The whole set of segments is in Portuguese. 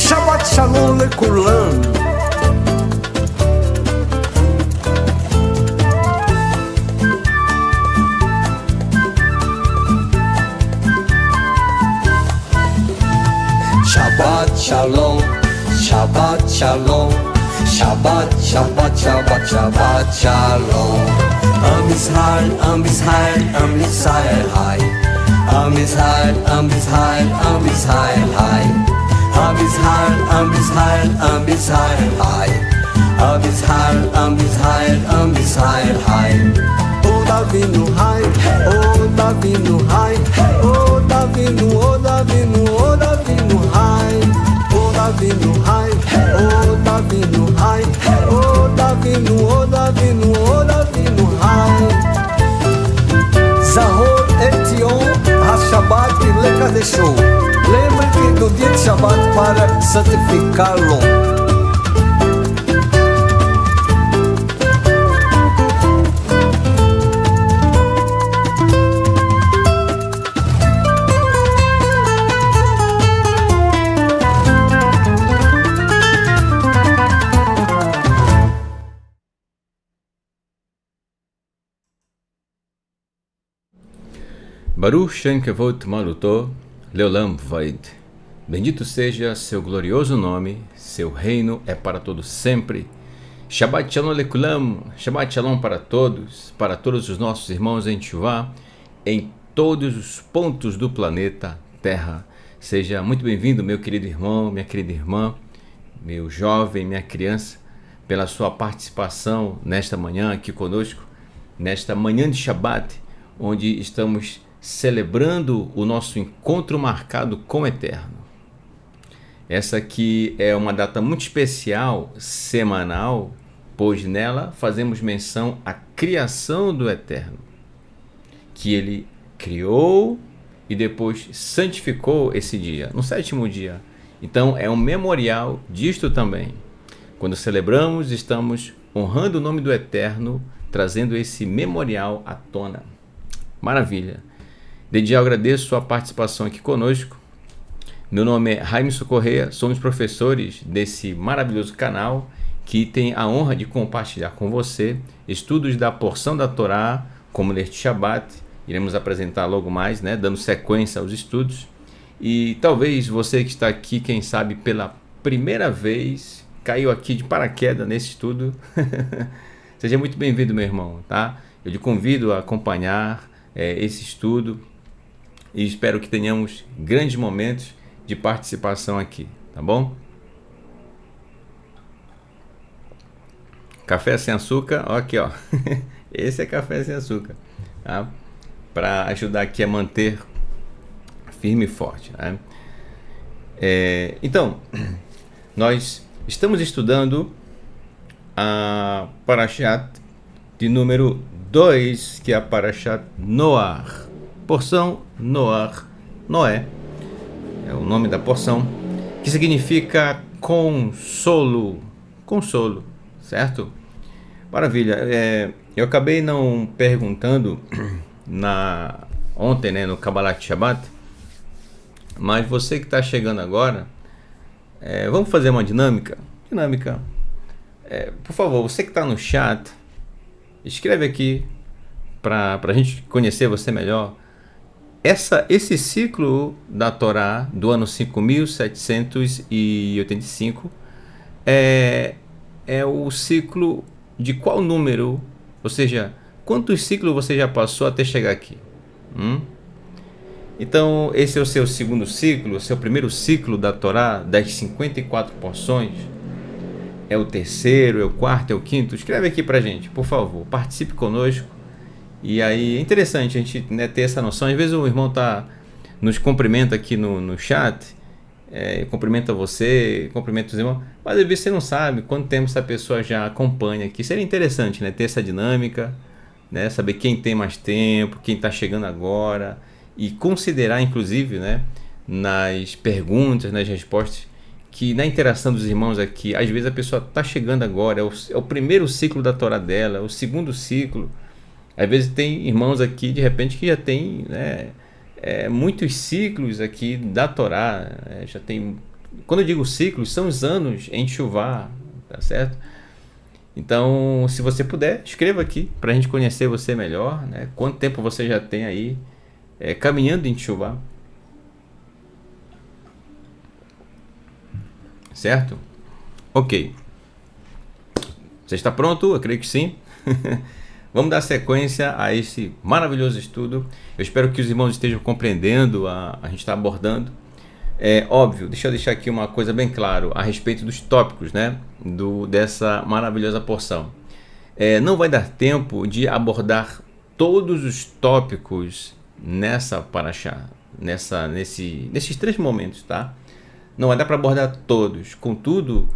Shabbat Shalom לכולם. Shabbat Shalom, Shabbat Shalom, Shabbat, Shabbat, Shabbat, Shabbat Shalom. Am Israel, Am Israel, Am Israel, Hai. Am Israel, Am Israel, Am Israel, Hai. Am Israel, Am Israel, Am Israel, Hai. Am Israel, Am Israel, Am Israel, Hai. Oh Davinu, Hai. Oh Davinu, Hai. Oh Davinu, oh Davinu, oh Davinu, Hai. Oh Davinu, Hai. Oh Davinu, Hai. Oh Davinu, oh Davinu, oh Davinu, Hai. Zahor et Yom HaShabbat Lekadesho. Lembre-te do dia de Shabbat para santificá-lo. Baruch Shem Kevod Malutó Leolam Vaid. Bendito seja seu glorioso nome, seu reino é para todos sempre. Shabbat Shalom Lekulam, Shabbat Shalom para todos os nossos irmãos em Teshuvah, em todos os pontos do planeta Terra. Seja muito bem-vindo, meu querido irmão, minha querida irmã, meu jovem, minha criança, pela sua participação nesta manhã aqui conosco, nesta manhã de Shabbat, onde estamos celebrando o nosso encontro marcado com o Eterno. Essa aqui é uma data muito especial, semanal, pois nela fazemos menção à criação do Eterno, que Ele criou e depois santificou esse dia, no sétimo dia. Então é um memorial disto também. Quando celebramos, estamos honrando o nome do Eterno, trazendo esse memorial à tona. Maravilha! Desde já eu agradeço a participação aqui conosco. Meu nome é Raimson Correia, somos professores desse maravilhoso canal que tem a honra de compartilhar com você estudos da porção da Torá, como neste Shabbat. Iremos apresentar logo mais, dando sequência aos estudos. E talvez você que está aqui, quem sabe pela primeira vez, caiu aqui de paraquedas nesse estudo. Seja muito bem-vindo, meu irmão, tá? Eu te convido a acompanhar esse estudo e espero que tenhamos grandes momentos de participação aqui, tá bom? Café sem açúcar, ó aqui, ó. Esse é café sem açúcar, tá? Para ajudar aqui a manter firme e forte, né? Então, nós estamos estudando a Parashat de número 2, que é a Parashat Noach, porção Noach, Noé, é o nome da porção, que significa consolo, certo? Maravilha. Eu acabei não perguntando ontem, no Kabbalat Shabbat, mas você que está chegando agora, vamos fazer uma dinâmica. Por favor, você que está no chat, escreve aqui para a gente conhecer você melhor. Esse ciclo da Torá do ano 5785 é o ciclo de qual número? Ou seja, quantos ciclos você já passou até chegar aqui? Então, esse é o seu segundo ciclo, o seu primeiro ciclo da Torá, das 54 porções. É o terceiro, é o quarto, é o quinto? Escreve aqui pra gente, por favor, participe conosco. E aí é interessante a gente ter essa noção. Às vezes o irmão nos cumprimenta aqui no chat, cumprimenta você, cumprimenta os irmãos, mas às vezes você não sabe quanto tempo essa pessoa já acompanha aqui. Seria interessante ter essa dinâmica, né? Saber quem tem mais tempo, quem está chegando agora, e considerar, inclusive, né, nas perguntas, nas respostas, que na interação dos irmãos aqui, às vezes a pessoa está chegando agora, é o primeiro ciclo da Torá dela, o segundo ciclo. Às vezes tem irmãos aqui, de repente, que já tem, né, muitos ciclos aqui da Torá, já tem, quando eu digo ciclos, são os anos em Teshuvá, tá certo? Então, se você puder, escreva aqui para a gente conhecer você melhor, né? Quanto tempo você já tem aí caminhando em Teshuvá, certo? Ok. Você está pronto? Eu creio que sim. Vamos dar sequência a esse maravilhoso estudo. Eu espero que os irmãos estejam compreendendo a gente está abordando. Óbvio, deixa eu deixar aqui uma coisa bem clara a respeito dos tópicos, né, dessa maravilhosa porção. Não vai dar tempo de abordar todos os tópicos nessa paraxá, nesses 3 momentos, tá? Não vai dar para abordar todos. Contudo,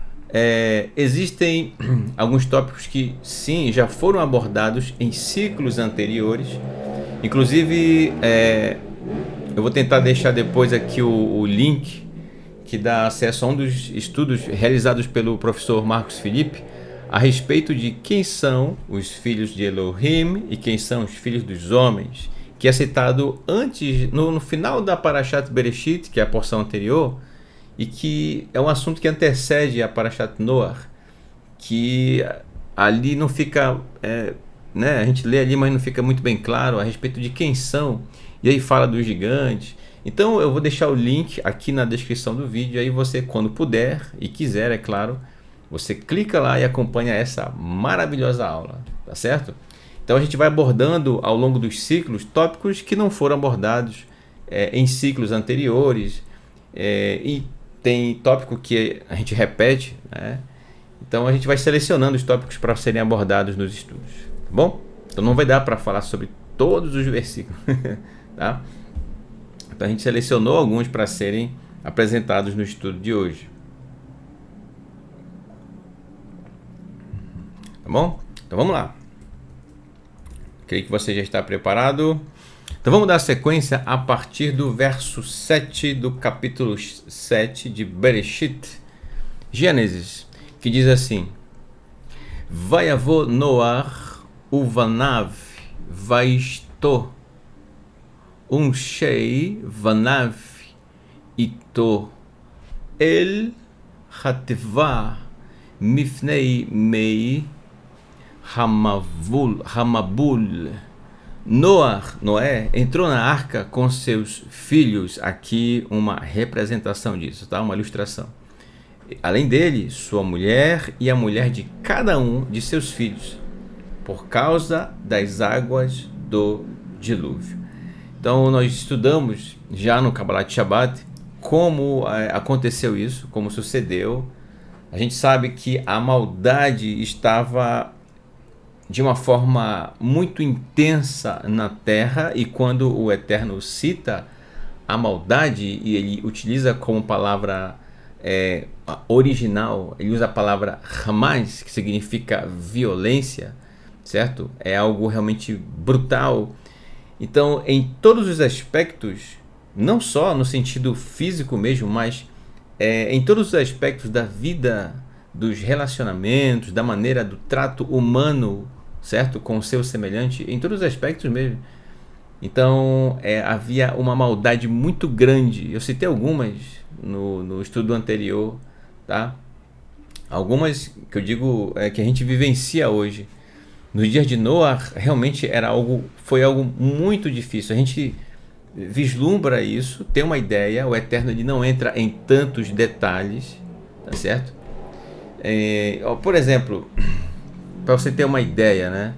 existem alguns tópicos que sim, já foram abordados em ciclos anteriores. Inclusive, eu vou tentar deixar depois aqui o link que dá acesso a um dos estudos realizados pelo professor Marcos Felipe a respeito de quem são os filhos de Elohim e quem são os filhos dos homens, que é citado antes, no final da Parashat Bereshit, que é a porção anterior, e que é um assunto que antecede a Parashat Noach, que ali não fica, né, a gente lê ali, mas não fica muito bem claro a respeito de quem são, e aí fala dos gigantes. Então eu vou deixar o link aqui na descrição do vídeo, aí você, quando puder e quiser, é claro, você clica lá e acompanha essa maravilhosa aula, tá certo? Então a gente vai abordando ao longo dos ciclos tópicos que não foram abordados em ciclos anteriores, e tem tópico que a gente repete, né? Então a gente vai selecionando os tópicos para serem abordados nos estudos, tá bom? Então não vai dar para falar sobre todos os versículos, tá? Então a gente selecionou alguns para serem apresentados no estudo de hoje, tá bom? Então vamos lá. Creio que você já está preparado. Então vamos dar sequência a partir do verso 7 do capítulo 7 de Bereshit, Gênesis, que diz assim: Vayavo Noach uvanav vaishto shei vanav ito el hateva mifnei mei hamabul. Noé entrou na arca com seus filhos. Aqui uma representação disso, tá? Uma ilustração. Além dele, sua mulher e a mulher de cada um de seus filhos, por causa das águas do dilúvio. Então nós estudamos já no Kabbalat Shabbat como aconteceu isso, como sucedeu. A gente sabe que a maldade estava de uma forma muito intensa na terra, e quando o Eterno cita a maldade e ele utiliza como palavra original, ele usa a palavra Hamas, que significa violência, certo? É algo realmente brutal. Então, em todos os aspectos, não só no sentido físico mesmo, mas em todos os aspectos da vida, dos relacionamentos, da maneira do trato humano, certo? Com o seu semelhante, em todos os aspectos mesmo. Então, havia uma maldade muito grande. Eu citei algumas no estudo anterior, tá? Algumas que eu digo que a gente vivencia hoje. Nos dias de Noah, realmente foi algo muito difícil. A gente vislumbra isso, tem uma ideia. O Eterno ele não entra em tantos detalhes, tá certo? Por exemplo, para você ter uma ideia, né?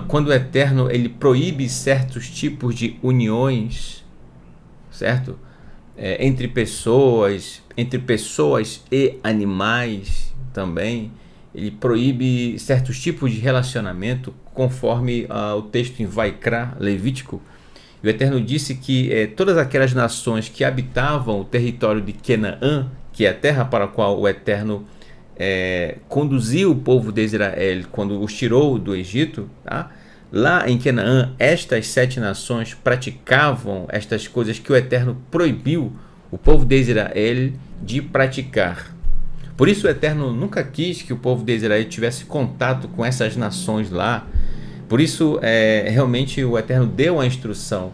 Quando o Eterno ele proíbe certos tipos de uniões, certo? Entre pessoas e animais também. Ele proíbe certos tipos de relacionamento, conforme o texto em Vaikra, Levítico. O Eterno disse que todas aquelas nações que habitavam o território de Canaã, que é a terra para a qual o Eterno conduziu o povo de Israel quando os tirou do Egito, tá? lá em Canaã, estas 7 nações praticavam estas coisas que o Eterno proibiu o povo de Israel de praticar. Por isso o Eterno nunca quis que o povo de Israel tivesse contato com essas nações lá. Por isso, realmente o Eterno deu a instrução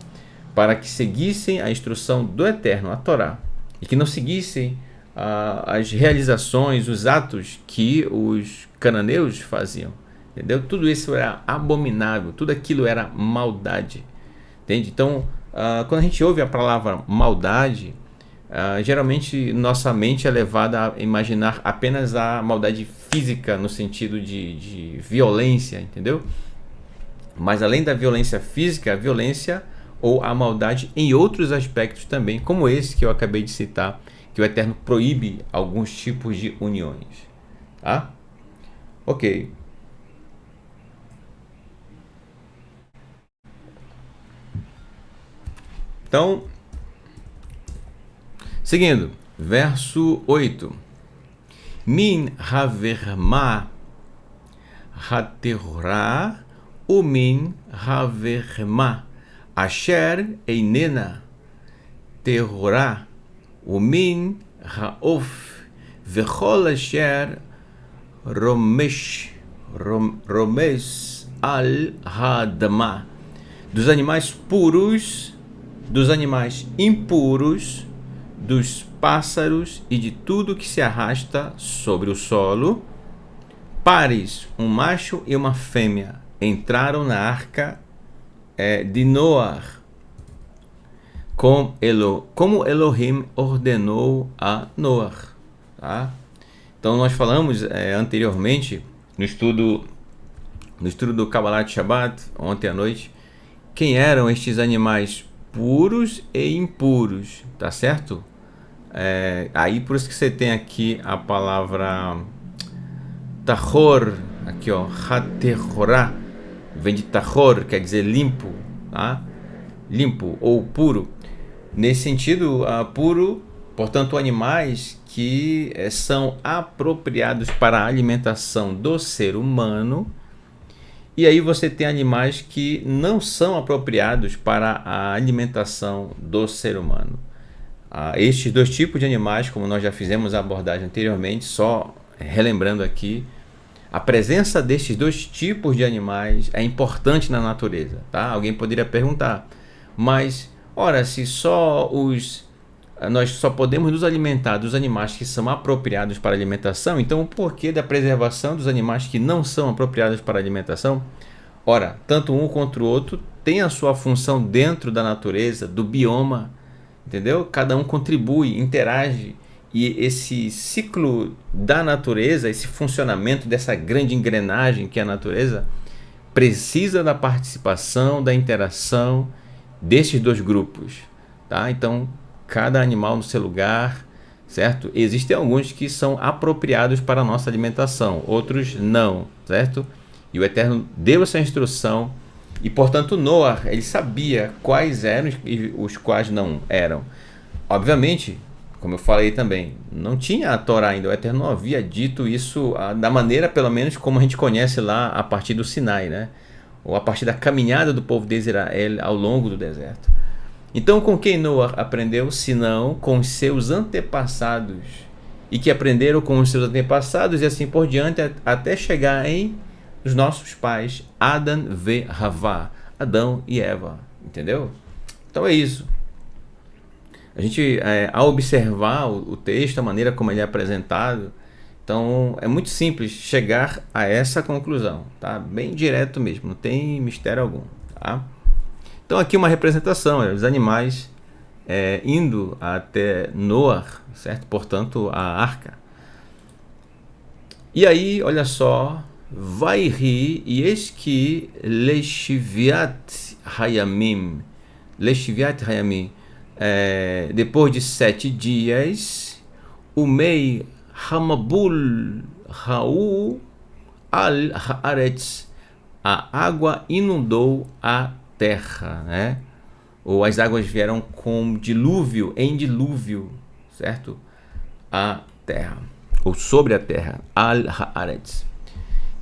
para que seguissem a instrução do Eterno, a Torá, e que não seguissem as realizações, os atos que os cananeus faziam. Entendeu? Tudo isso era abominável, tudo aquilo era maldade. Entende? Então, quando a gente ouve a palavra maldade, geralmente nossa mente é levada a imaginar apenas a maldade física, no sentido de violência, entendeu? Mas além da violência física, a violência ou a maldade em outros aspectos também, como esse que eu acabei de citar, que o Eterno proíbe alguns tipos de uniões. Tá? Ok. Então, seguindo, verso 8. Min haverma haterra umin haverma asher einena terrorá umin haof vechol asher romesh al hadama, dos animais puros, dos animais impuros, dos pássaros e de tudo que se arrasta sobre o solo, pares, um macho e uma fêmea, entraram na arca de Noar, como Elohim ordenou a Noar. Tá? Então nós falamos anteriormente, no estudo do Kabbalat Shabbat, ontem à noite, quem eram estes animais puros e impuros, tá certo? Aí por isso que você tem aqui a palavra tahor, aqui ó, haterorá, vem de tahor, quer dizer limpo, tá? Limpo ou puro. Nesse sentido, puro, portanto, animais que são apropriados para a alimentação do ser humano. E aí você tem animais que não são apropriados para a alimentação do ser humano. Estes dois tipos de animais, como nós já fizemos a abordagem anteriormente, só relembrando aqui, a presença destes dois tipos de animais é importante na natureza. Tá? Alguém poderia perguntar, mas, ora, se nós só podemos nos alimentar dos animais que são apropriados para alimentação, então o porquê da preservação dos animais que não são apropriados para alimentação? Ora, tanto um quanto o outro tem a sua função dentro da natureza, do bioma, entendeu? Cada um contribui, interage, e esse ciclo da natureza, esse funcionamento dessa grande engrenagem que é a natureza, precisa da participação, da interação desses dois grupos. Tá? Então, cada animal no seu lugar, certo? Existem alguns que são apropriados para a nossa alimentação, outros não, certo? E o Eterno deu essa instrução e, portanto, Noar, ele sabia quais eram e os quais não eram. Obviamente, como eu falei também, não tinha a Torá ainda, o Eterno não havia dito isso da maneira, pelo menos, como a gente conhece lá a partir do Sinai, né? Ou a partir da caminhada do povo de Israel ao longo do deserto. Então, com quem Noar aprendeu, senão com os seus antepassados, e que aprenderam com os seus antepassados e assim por diante, até chegar em os nossos pais, Adam ve Havá, Adão e Eva, entendeu? Então é isso. A gente, ao observar o texto, a maneira como ele é apresentado, então é muito simples chegar a essa conclusão, tá? Bem direto mesmo, não tem mistério algum, tá? Então aqui uma representação, os animais indo até Noar, certo? Portanto, a arca. E aí, olha só, vai rir, e eis que Leshiviat Hayamim, depois de 7 dias, o mei Hamabul Hau al Haaretz, a água inundou a terra, né? Ou as águas vieram com dilúvio, em dilúvio, certo? A terra, ou sobre a terra, al Haaretz.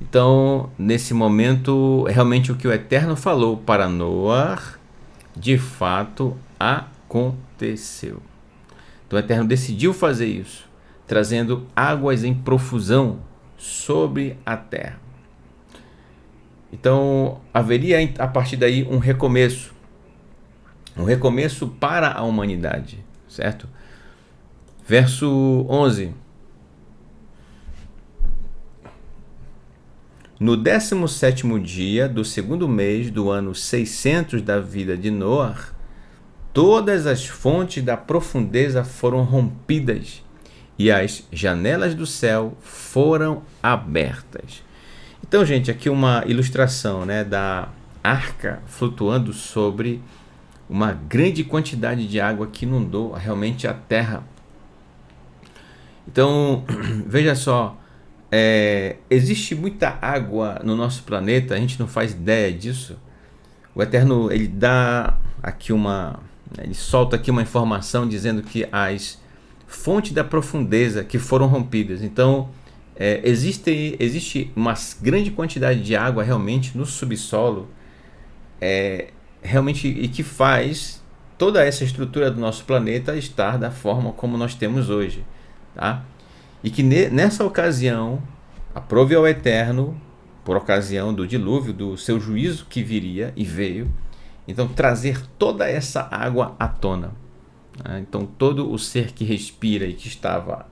Então, nesse momento, realmente o que o Eterno falou para Noé, de fato, aconteceu. Então o Eterno decidiu fazer isso, trazendo águas em profusão sobre a terra. Então haveria a partir daí um recomeço para a humanidade, certo? Verso 11. No 17º dia do segundo mês do ano 600 da vida de Noé, todas as fontes da profundeza foram rompidas e as janelas do céu foram abertas. Então, gente, aqui uma ilustração, né, da arca flutuando sobre uma grande quantidade de água que inundou realmente a terra. Então, veja só, existe muita água no nosso planeta, a gente não faz ideia disso. O Eterno, ele dá aqui ele solta aqui uma informação dizendo que as fontes da profundeza que foram rompidas. Então, existe uma grande quantidade de água realmente no subsolo, realmente, e que faz toda essa estrutura do nosso planeta estar da forma como nós temos hoje, tá? E que nessa ocasião, aprove ao Eterno, por ocasião do dilúvio, do seu juízo que viria e veio, então trazer toda essa água à tona. Então todo o ser que respira e que estava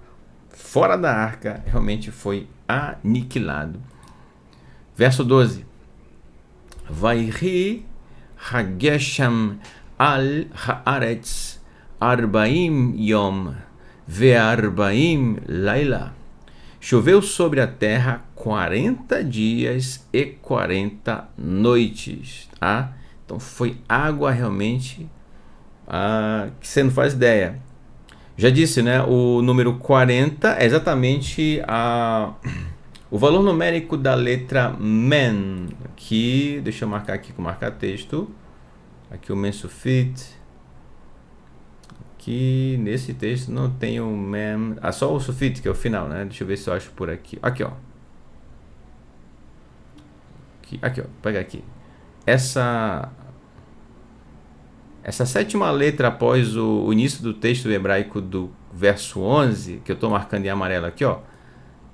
fora da arca realmente foi aniquilado. Verso 12. Vayhi hagesham al haaretz arbaim yom ve'arbaim laila. Choveu sobre a terra 40 dias e 40 noites, tá? Então foi água realmente que você não faz ideia. Já disse, né? O número 40 é exatamente o valor numérico da letra Men. Aqui, deixa eu marcar aqui com marca-texto. Aqui o Mensufit. Aqui nesse texto não tem o Mem. Só o Sufit, que é o final, né? Deixa eu ver se eu acho por aqui. Aqui, ó. Aqui, ó. Pega aqui. Essa sétima letra após o início do texto hebraico do verso 11, que eu estou marcando em amarelo aqui, ó.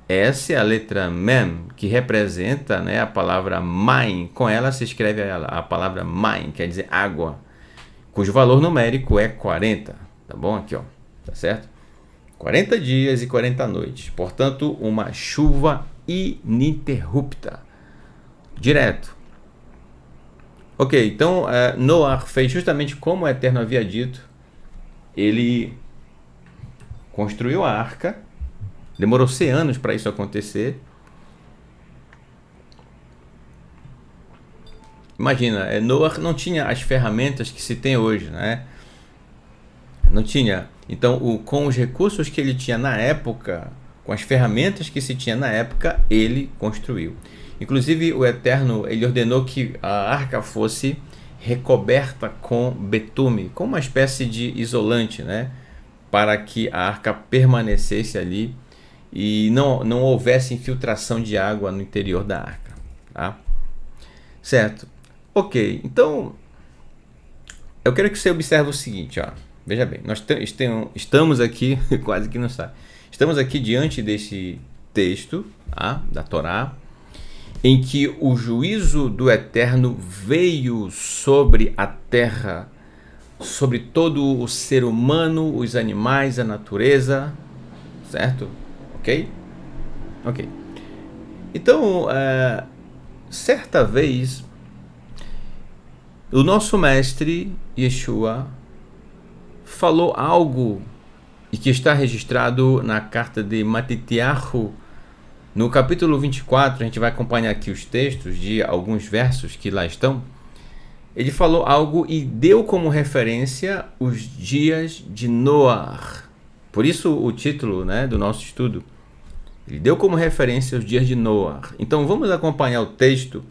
Essa é a letra Mem, que representa, né, a palavra Maim. Com ela se escreve a palavra Maim, quer dizer água, cujo valor numérico é 40. Tá bom? Aqui, ó. Tá certo? 40 dias e 40 noites. Portanto, uma chuva ininterrupta. Direto. Ok, então Noé fez justamente como o Eterno havia dito. Ele construiu a arca. Demorou 100 anos para isso acontecer. Imagina, Noé não tinha as ferramentas que se tem hoje, né? Não tinha. Então, com os recursos que ele tinha na época, com as ferramentas que se tinha na época, ele construiu. Inclusive, o Eterno, ele ordenou que a arca fosse recoberta com betume, com uma espécie de isolante, né? Para que a arca permanecesse ali e não houvesse infiltração de água no interior da arca, tá? Certo. Ok, então eu quero que você observe o seguinte, ó. Veja bem, nós estamos aqui, quase que não sabe, estamos aqui diante desse texto, tá, da Torá, em que o juízo do Eterno veio sobre a terra, sobre todo o ser humano, os animais, a natureza, certo? Ok? Ok. Então, certa vez, o nosso mestre, Yeshua, falou algo e que está registrado na carta de Matitiahu, no capítulo 24, a gente vai acompanhar aqui os textos de alguns versos que lá estão. Ele falou algo e deu como referência os dias de Noé. Por isso o título, né, do nosso estudo. Ele deu como referência os dias de Noé. Então vamos acompanhar o texto,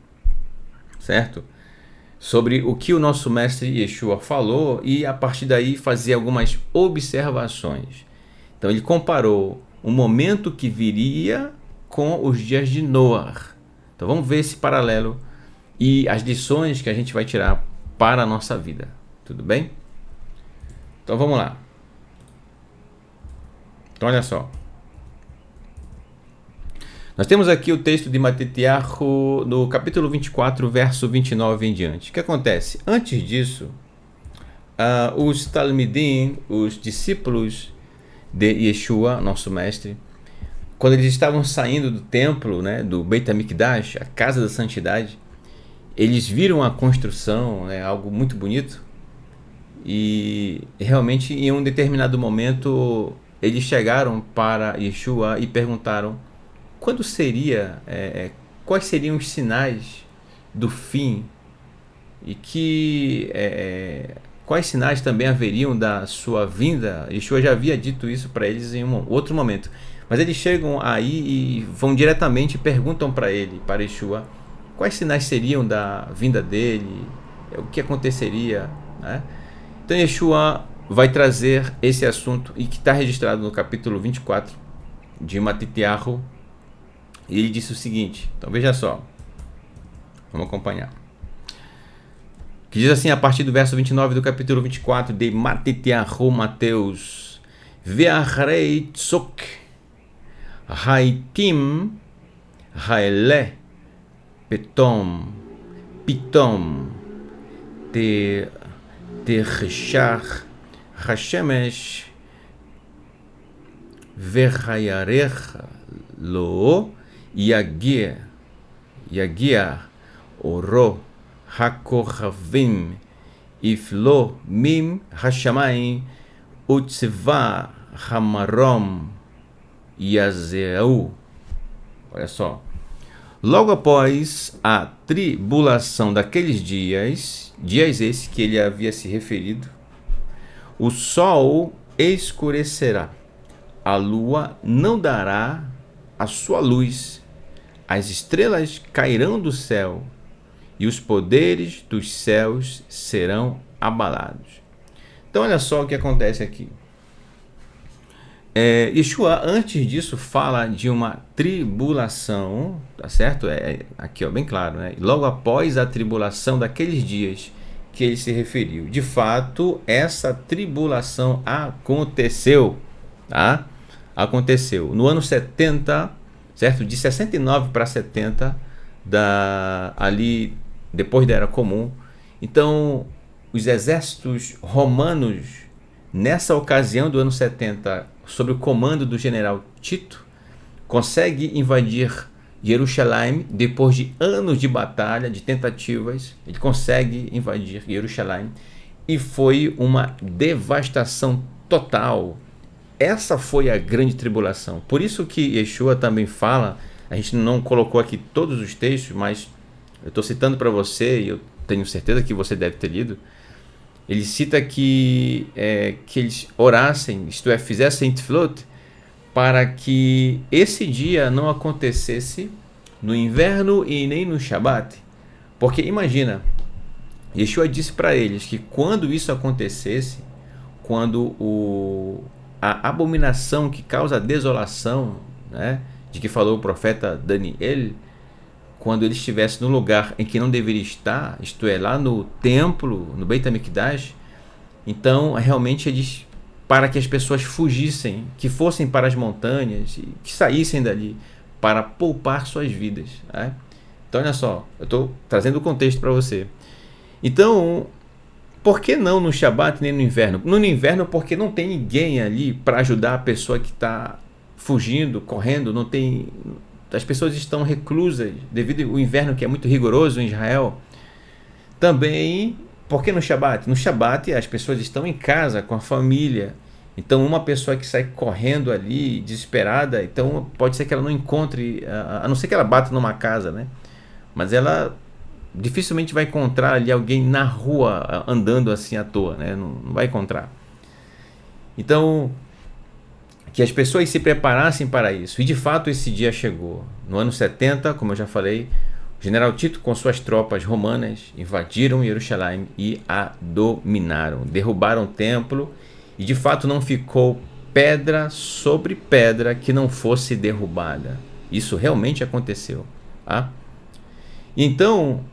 certo? Sobre o que o nosso mestre Yeshua falou e a partir daí fazer algumas observações. Então ele comparou o momento que viria com os dias de Noé. Então vamos ver esse paralelo e as lições que a gente vai tirar para a nossa vida. Tudo bem? Então vamos lá. Então olha só. Nós temos aqui o texto de Matitiahu no capítulo 24, verso 29 em diante. O que acontece? Antes disso, os Talmidim, os discípulos de Yeshua, nosso mestre, quando eles estavam saindo do templo, né, do Beit HaMikdash, a casa da santidade, eles viram a construção, né, algo muito bonito, e realmente em um determinado momento eles chegaram para Yeshua e perguntaram quando seria, quais seriam os sinais do fim e quais sinais também haveriam da sua vinda. Yeshua já havia dito isso para eles em um outro momento, mas eles chegam aí e vão diretamente e perguntam para Yeshua, quais sinais seriam da vinda dele, o que aconteceria, né? Então Yeshua vai trazer esse assunto e que está registrado no capítulo 24 de Matitiahu. E ele disse o seguinte, então veja só, vamos acompanhar. Que diz assim a partir do verso 29 do capítulo 24 de Matitiahu, Mateus: Ve'achrei tzok haitim haele pitom terchach hashemesh ve'chayarecha lo Yagia oro hakochavim iflo mim hashamayim utzva hamarom yazeu. Olha só. Logo após a tribulação daqueles dias esses que ele havia se referido, o sol escurecerá, a lua não dará a sua luz, as estrelas cairão do céu e os poderes dos céus serão abalados. Então olha só o que acontece aqui. Yeshua antes disso fala de uma tribulação, tá certo? Aqui ó, bem claro, né? Logo após a tribulação daqueles dias que ele se referiu. De fato, essa tribulação aconteceu, tá? Aconteceu no ano 70, certo? De 69 para 70, ali depois da Era Comum. Então, os exércitos romanos, nessa ocasião do ano 70, sob o comando do general Tito, consegue invadir Jerusalém depois de anos de batalha, de tentativas. Ele consegue invadir Jerusalém e foi uma devastação total. Essa foi a grande tribulação. Por isso que Yeshua também fala, a gente não colocou aqui todos os textos, mas eu estou citando para você, e eu tenho certeza que você deve ter lido. Ele cita que eles orassem, isto é, fizessem tefilot, para que esse dia não acontecesse no inverno e nem no Shabat. Porque imagina, Yeshua disse para eles que quando isso acontecesse, quando a abominação que causa desolação, né, de que falou o profeta Daniel, quando ele estivesse no lugar em que não deveria estar, isto é, lá no templo, no Beit HaMikdash, então realmente eles, para que as pessoas fugissem, que fossem para as montanhas, que saíssem dali, para poupar suas vidas, né? Então olha só, eu estou trazendo o contexto para você. Então, por que não no Shabat nem no inverno? No inverno porque não tem ninguém ali para ajudar a pessoa que está fugindo, correndo, não tem... As pessoas estão reclusas devido ao inverno que é muito rigoroso em Israel. Também, por que no Shabat? No Shabat as pessoas estão em casa com a família. Então uma pessoa que sai correndo ali, desesperada, então pode ser que ela não encontre, a não ser que ela bata numa casa, né? Mas ela dificilmente vai encontrar ali alguém na rua andando assim à toa, né? Não vai encontrar. Então, que as pessoas se preparassem para isso. E de fato esse dia chegou. No ano 70, como eu já falei, o general Tito com suas tropas romanas invadiram Jerusalém e a dominaram. Derrubaram o templo e de fato não ficou pedra sobre pedra que não fosse derrubada. Isso realmente aconteceu. Tá? Então,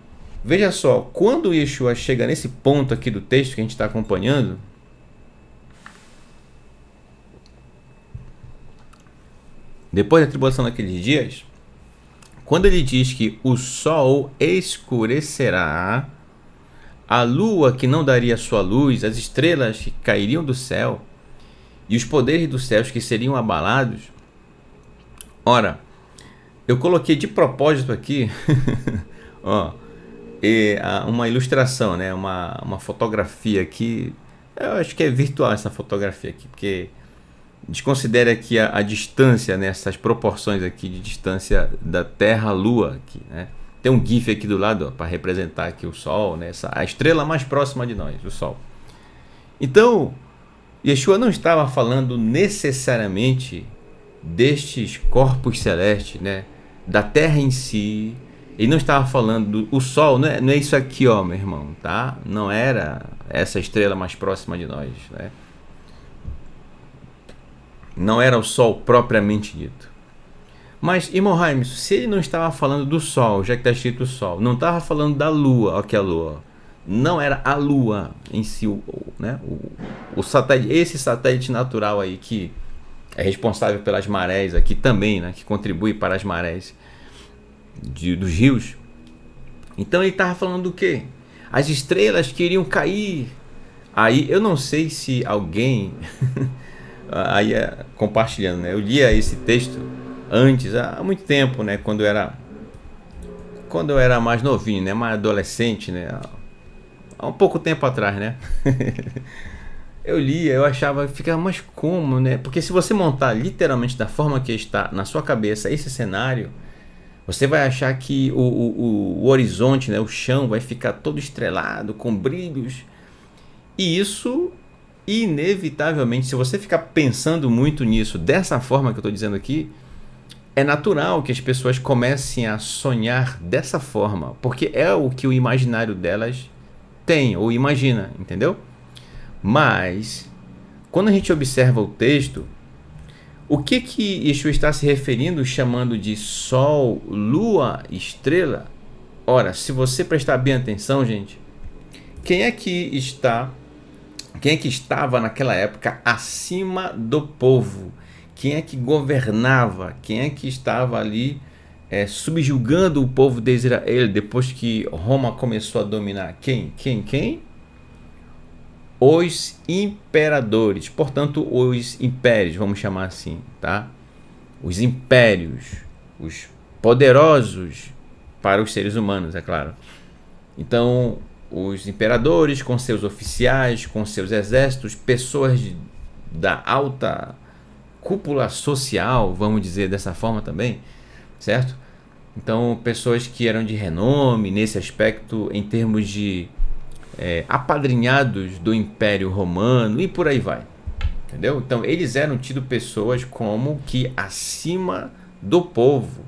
veja só, quando Yeshua chega nesse ponto aqui do texto que a gente está acompanhando, depois da tribulação daqueles dias, quando ele diz que o sol escurecerá, a lua que não daria sua luz, as estrelas que cairiam do céu e os poderes dos céus que seriam abalados. Ora, eu coloquei de propósito aqui ó, uma ilustração, né? uma fotografia aqui. Eu acho que é virtual essa fotografia aqui, porque desconsidere aqui a distância, né? Essas proporções aqui de distância da Terra à Lua aqui, né? Tem um GIF aqui do lado para representar aqui o Sol, né? A estrela mais próxima de nós, o Sol. Então, Yeshua não estava falando necessariamente destes corpos celestes, né? Da Terra em si. Ele não estava falando do Sol, não é isso aqui, ó, meu irmão, tá? Não era essa estrela mais próxima de nós, né? Não era o Sol propriamente dito. Mas, irmão Raimes, se ele não estava falando do Sol, já que está escrito Sol, não estava falando da Lua, aqui a Lua, não era a Lua em si, né? o satélite, esse satélite natural aí que é responsável pelas marés aqui também, né? Que contribui para as marés dos rios. Então ele estava falando do quê? As estrelas que iriam cair. Aí eu não sei se alguém aí compartilhando, né? Eu lia esse texto antes, há muito tempo, né? Quando eu era mais novinho, né? Mais adolescente, né? Há um pouco tempo atrás, né? Eu lia, eu achava, ficava mais como, né? Porque se você montar literalmente da forma que está na sua cabeça esse cenário, você vai achar que o horizonte, né? O chão vai ficar todo estrelado, com brilhos. E isso, inevitavelmente, se você ficar pensando muito nisso, dessa forma que eu estou dizendo aqui, é natural que as pessoas comecem a sonhar dessa forma, porque é o que o imaginário delas tem ou imagina, entendeu? Mas, quando a gente observa o texto, o que Yeshua está se referindo chamando de sol, lua, estrela? Ora, se você prestar bem atenção, gente, quem é que estava naquela época acima do povo? Quem é que governava? Quem é que estava ali subjugando o povo de Israel depois que Roma começou a dominar? Quem? Os imperadores, portanto, os impérios, vamos chamar assim, tá? Os impérios, os poderosos para os seres humanos, é claro. Então, os imperadores com seus oficiais, com seus exércitos, pessoas da alta cúpula social, vamos dizer dessa forma também, certo? Então, pessoas que eram de renome nesse aspecto, em termos de apadrinhados do Império Romano e por aí vai, entendeu? Então, eles eram tidos pessoas como que acima do povo.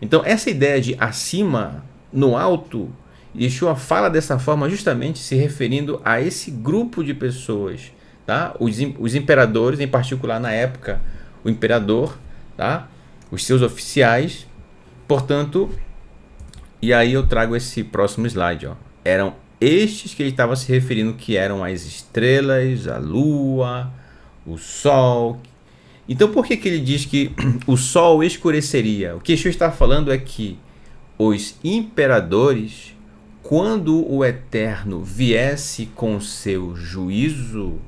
Então, essa ideia de acima, no alto, Yeshua fala dessa forma justamente se referindo a esse grupo de pessoas, tá? Os imperadores, em particular na época, o imperador, tá? Os seus oficiais, portanto, e aí eu trago esse próximo slide, ó. Eram estes que ele estava se referindo, que eram as estrelas, a lua, o sol. Então, por que ele diz que o sol escureceria? O que Yeshua está falando é que os imperadores, quando o Eterno viesse com seu juízo,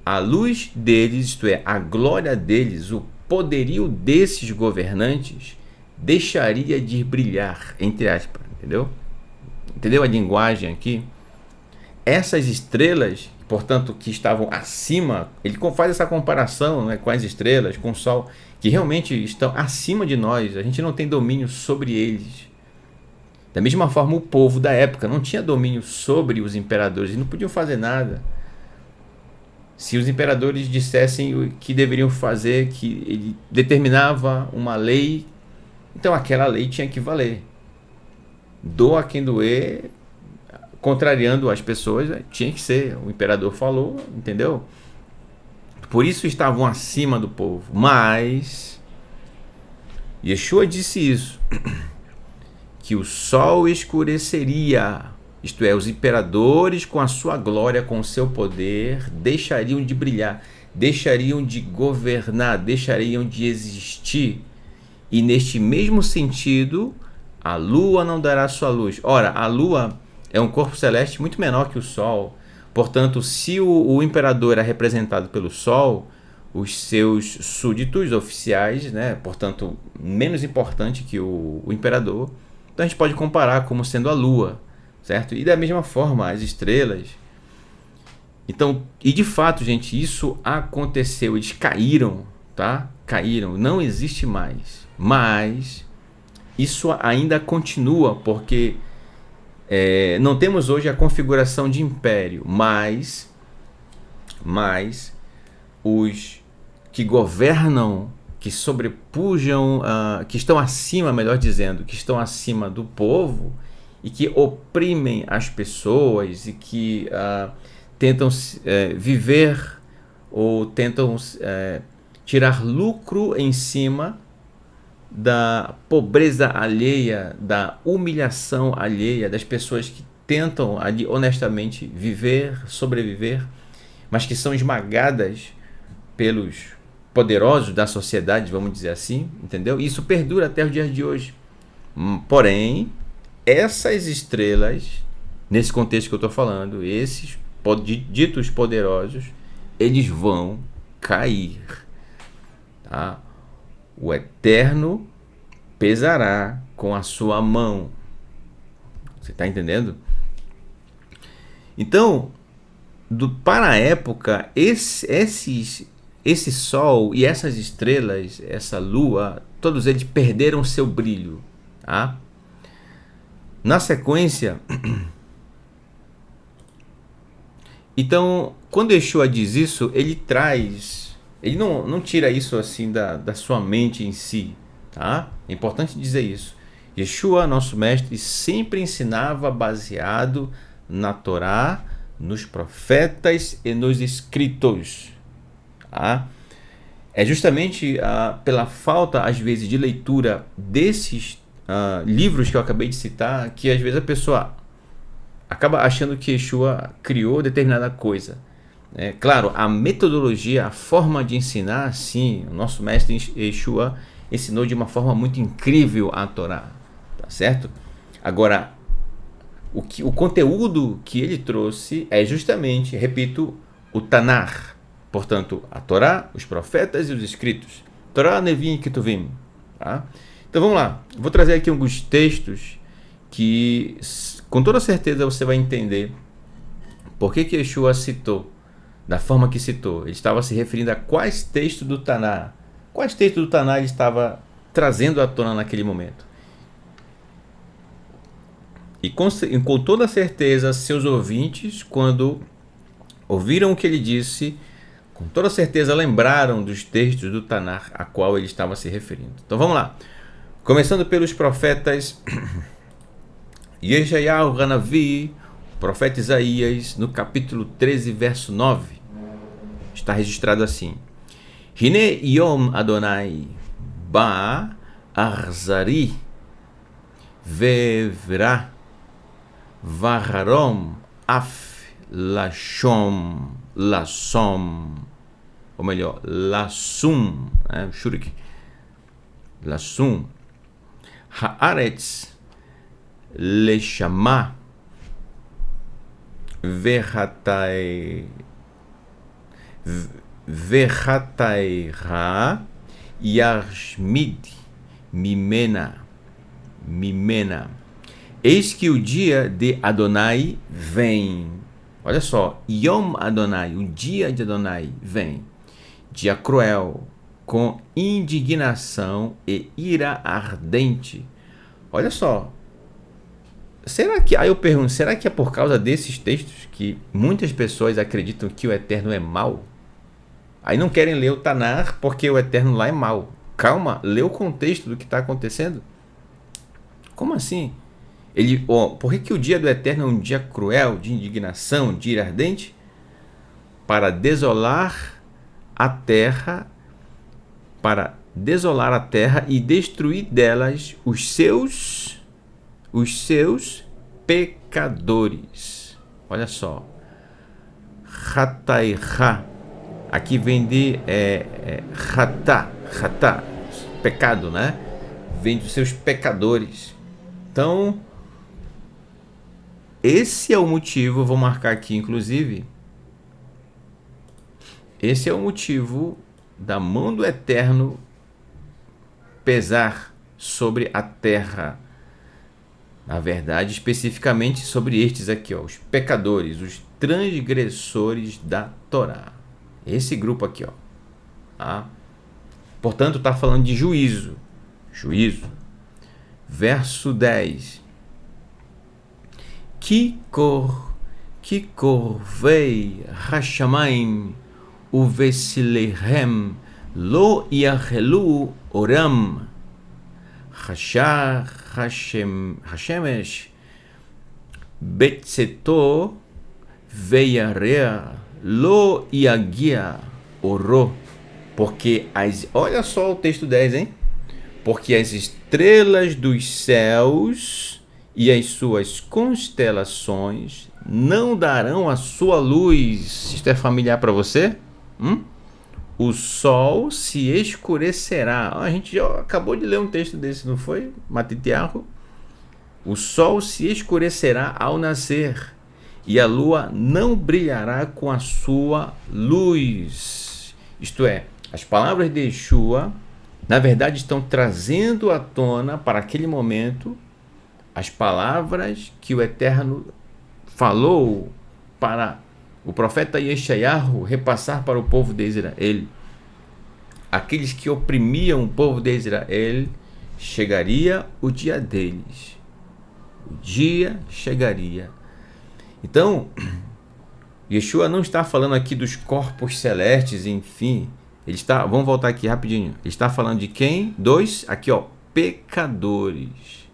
a luz deles, isto é, a glória deles, o poderio desses governantes, deixaria de brilhar, entre aspas, entendeu? Entendeu a linguagem aqui? Essas estrelas, portanto, que estavam acima, ele faz essa comparação, né, com as estrelas, com o sol, que realmente estão acima de nós, a gente não tem domínio sobre eles. Da mesma forma, o povo da época não tinha domínio sobre os imperadores, eles não podiam fazer nada. Se os imperadores dissessem o que deveriam fazer, que ele determinava uma lei, então aquela lei tinha que valer. Doa quem doer, contrariando as pessoas, tinha que ser. O imperador falou, entendeu? Por isso estavam acima do povo. Mas Yeshua disse isso, que o sol escureceria, isto é, os imperadores com a sua glória, com o seu poder, deixariam de brilhar, deixariam de governar, deixariam de existir. E neste mesmo sentido, a lua não dará sua luz. Ora, a lua é um corpo celeste muito menor que o sol. Portanto, se o imperador é representado pelo sol, os seus súditos oficiais, né, portanto, menos importante que o imperador, então a gente pode comparar como sendo a lua, certo? E da mesma forma, as estrelas. Então, e de fato, gente, isso aconteceu, eles caíram, tá? Caíram, não existe mais. Mas isso ainda continua, porque não temos hoje a configuração de império, mas os que governam, que sobrepujam, que estão acima, melhor dizendo, que estão acima do povo e que oprimem as pessoas e que tentam viver ou tentam tirar lucro em cima da pobreza alheia, da humilhação alheia, das pessoas que tentam ali honestamente viver, sobreviver, mas que são esmagadas pelos poderosos da sociedade, vamos dizer assim, entendeu? Isso perdura até os dias de hoje. Porém, essas estrelas, nesse contexto que eu estou falando, esses ditos poderosos, eles vão cair, tá? O Eterno pesará com a sua mão. Você está entendendo? Então, para a época, esse sol e essas estrelas, essa lua, todos eles perderam seu brilho. Tá? Na sequência, então, quando Yeshua diz isso, ele traz, ele não tira isso assim da sua mente em si, tá? É importante dizer isso. Yeshua, nosso mestre, sempre ensinava baseado na Torá, nos profetas e nos escritos. Tá? É justamente pela falta, às vezes, de leitura desses livros que eu acabei de citar, que às vezes a pessoa acaba achando que Yeshua criou determinada coisa. Claro, a metodologia, a forma de ensinar, sim, o nosso mestre Yeshua ensinou de uma forma muito incrível a Torá, tá certo? Agora, o conteúdo que ele trouxe é justamente, repito, o Tanar, portanto, a Torá, os profetas e os escritos. Torá, Nevim e Ketuvim. Tá? Então vamos lá, vou trazer aqui alguns textos que com toda certeza você vai entender por que Yeshua citou da forma que citou. Ele estava se referindo a quais textos do Taná. Quais textos do Taná ele estava trazendo à tona naquele momento. E com toda certeza, seus ouvintes, quando ouviram o que ele disse, com toda certeza lembraram dos textos do Taná a qual ele estava se referindo. Então vamos lá. Começando pelos profetas Yeshayahu Hanavi, profeta Isaías, no capítulo 13, verso 9. Está registrado assim: Hine Yom Adonai Ba Arzari Vevra Vaharom Af Lashom Lasom, ou melhor, Lasum, Shurik Lasum Haaretz Leshama Verhataiha Yashmid Mimena. Eis que o dia de Adonai vem. Olha só, Yom Adonai, o dia de Adonai vem. Dia cruel, com indignação e ira ardente. Olha só. Aí eu pergunto, será que é por causa desses textos que muitas pessoas acreditam que o Eterno é mau? Aí não querem ler o Tanar porque o Eterno lá é mau. Calma, lê o contexto do que está acontecendo. Como assim? Por que o dia do Eterno é um dia cruel, de indignação, de ira ardente? Para desolar a terra e destruir delas os seus os seus pecadores. Olha só. Hataiha. Aqui vem de hatá, pecado, né? Vem dos seus pecadores. Então, esse é o motivo, vou marcar aqui inclusive, esse é o motivo da mão do Eterno pesar sobre a terra. Na verdade, especificamente sobre estes aqui, ó, os pecadores, os transgressores da Torá. Esse grupo aqui, ó. Tá? Portanto, está falando de juízo. Juízo. Verso 10. Ki korvei hashamayim uvesilehem lo yachelu oram hashemesh betzeto veyarea lo yagia oro. Porque olha só o texto 10, hein? Porque as estrelas dos céus e as suas constelações não darão a sua luz. Isto é familiar para você? O sol se escurecerá. A gente já acabou de ler um texto desse, não foi, Matitiarro? O sol se escurecerá ao nascer e a lua não brilhará com a sua luz. Isto é, as palavras de Yeshua, na verdade, estão trazendo à tona para aquele momento as palavras que o Eterno falou para o profeta Yeshayahu repassar para o povo de Israel. Aqueles que oprimiam o povo de Israel, chegaria o dia deles. O dia chegaria. Então, Yeshua não está falando aqui dos corpos celestes, enfim. Vamos voltar aqui rapidinho. Ele está falando de quem? Aqui ó, pecadores.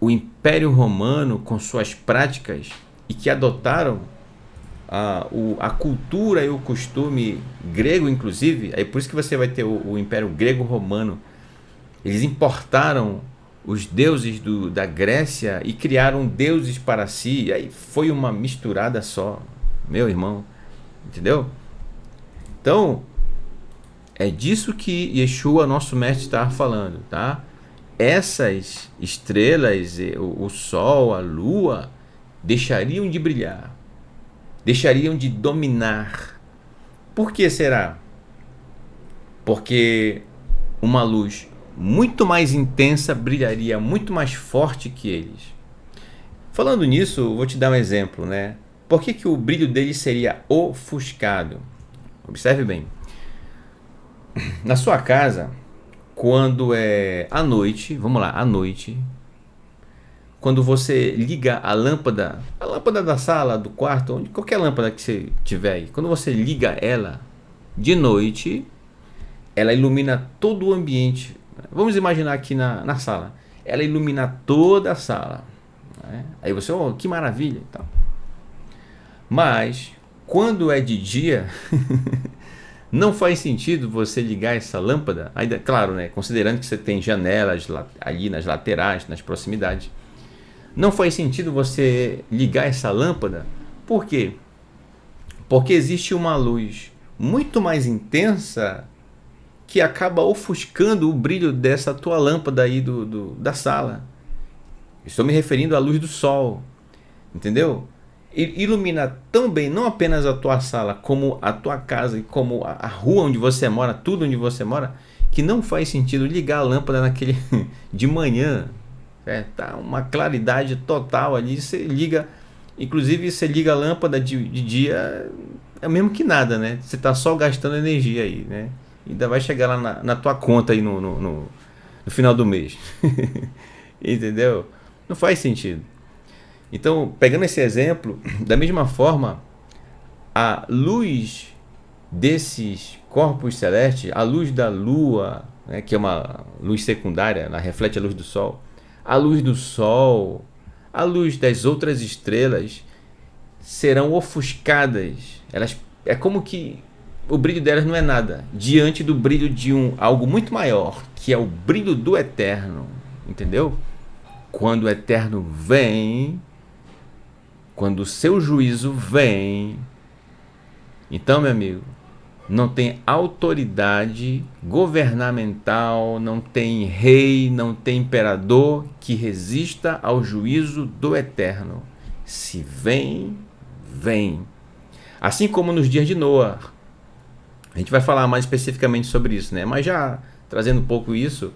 O Império Romano, com suas práticas, e que adotaram a cultura e o costume grego, inclusive, é por isso que você vai ter o Império Grego-Romano. Eles importaram os deuses da Grécia e criaram deuses para si, e aí foi uma misturada só, meu irmão, entendeu? Então, é disso que Yeshua, nosso mestre, está falando, tá? Essas estrelas, o sol, a lua, deixariam de brilhar, deixariam de dominar. Por que será? Porque uma luz muito mais intensa brilharia muito mais forte que eles. Falando nisso, vou te dar um exemplo, né? Por que o brilho deles seria ofuscado? Observe bem. Na sua casa, quando é à noite, vamos lá, à noite, quando você liga a lâmpada da sala, do quarto, qualquer lâmpada que você tiver aí, quando você liga ela de noite, ela ilumina todo o ambiente. Vamos imaginar aqui na sala, ela ilumina toda a sala, né? Aí você, que maravilha e tal. Mas quando é de dia, não faz sentido você ligar essa lâmpada, ainda, claro, né, considerando que você tem janelas ali nas laterais, nas proximidades. Não faz sentido você ligar essa lâmpada. Por quê? Porque existe uma luz muito mais intensa que acaba ofuscando o brilho dessa tua lâmpada aí da sala. Estou me referindo à luz do sol, entendeu? Ilumina tão bem não apenas a tua sala, como a tua casa e como a rua onde você mora, tudo onde você mora, que não faz sentido ligar a lâmpada naquele de manhã. Tá uma claridade total ali, você liga, inclusive você liga a lâmpada de dia, é mesmo que nada, né? Você tá só gastando energia aí, né? Ainda vai chegar lá na tua conta aí no final do mês. Entendeu? Não faz sentido. Então, pegando esse exemplo, da mesma forma, a luz desses corpos celestes, a luz da lua, né, que é uma luz secundária, ela reflete a luz do sol, a luz do sol, a luz das outras estrelas serão ofuscadas. É como que o brilho delas não é nada diante do brilho de algo muito maior, que é o brilho do Eterno, entendeu? quando o Eterno vem, quando o seu juízo vem, então, meu amigo, não tem autoridade governamental, não tem rei, não tem imperador que resista ao juízo do Eterno. Se vem, vem. Assim como nos dias de Noé. A gente vai falar mais especificamente sobre isso, né? Mas já trazendo um pouco isso,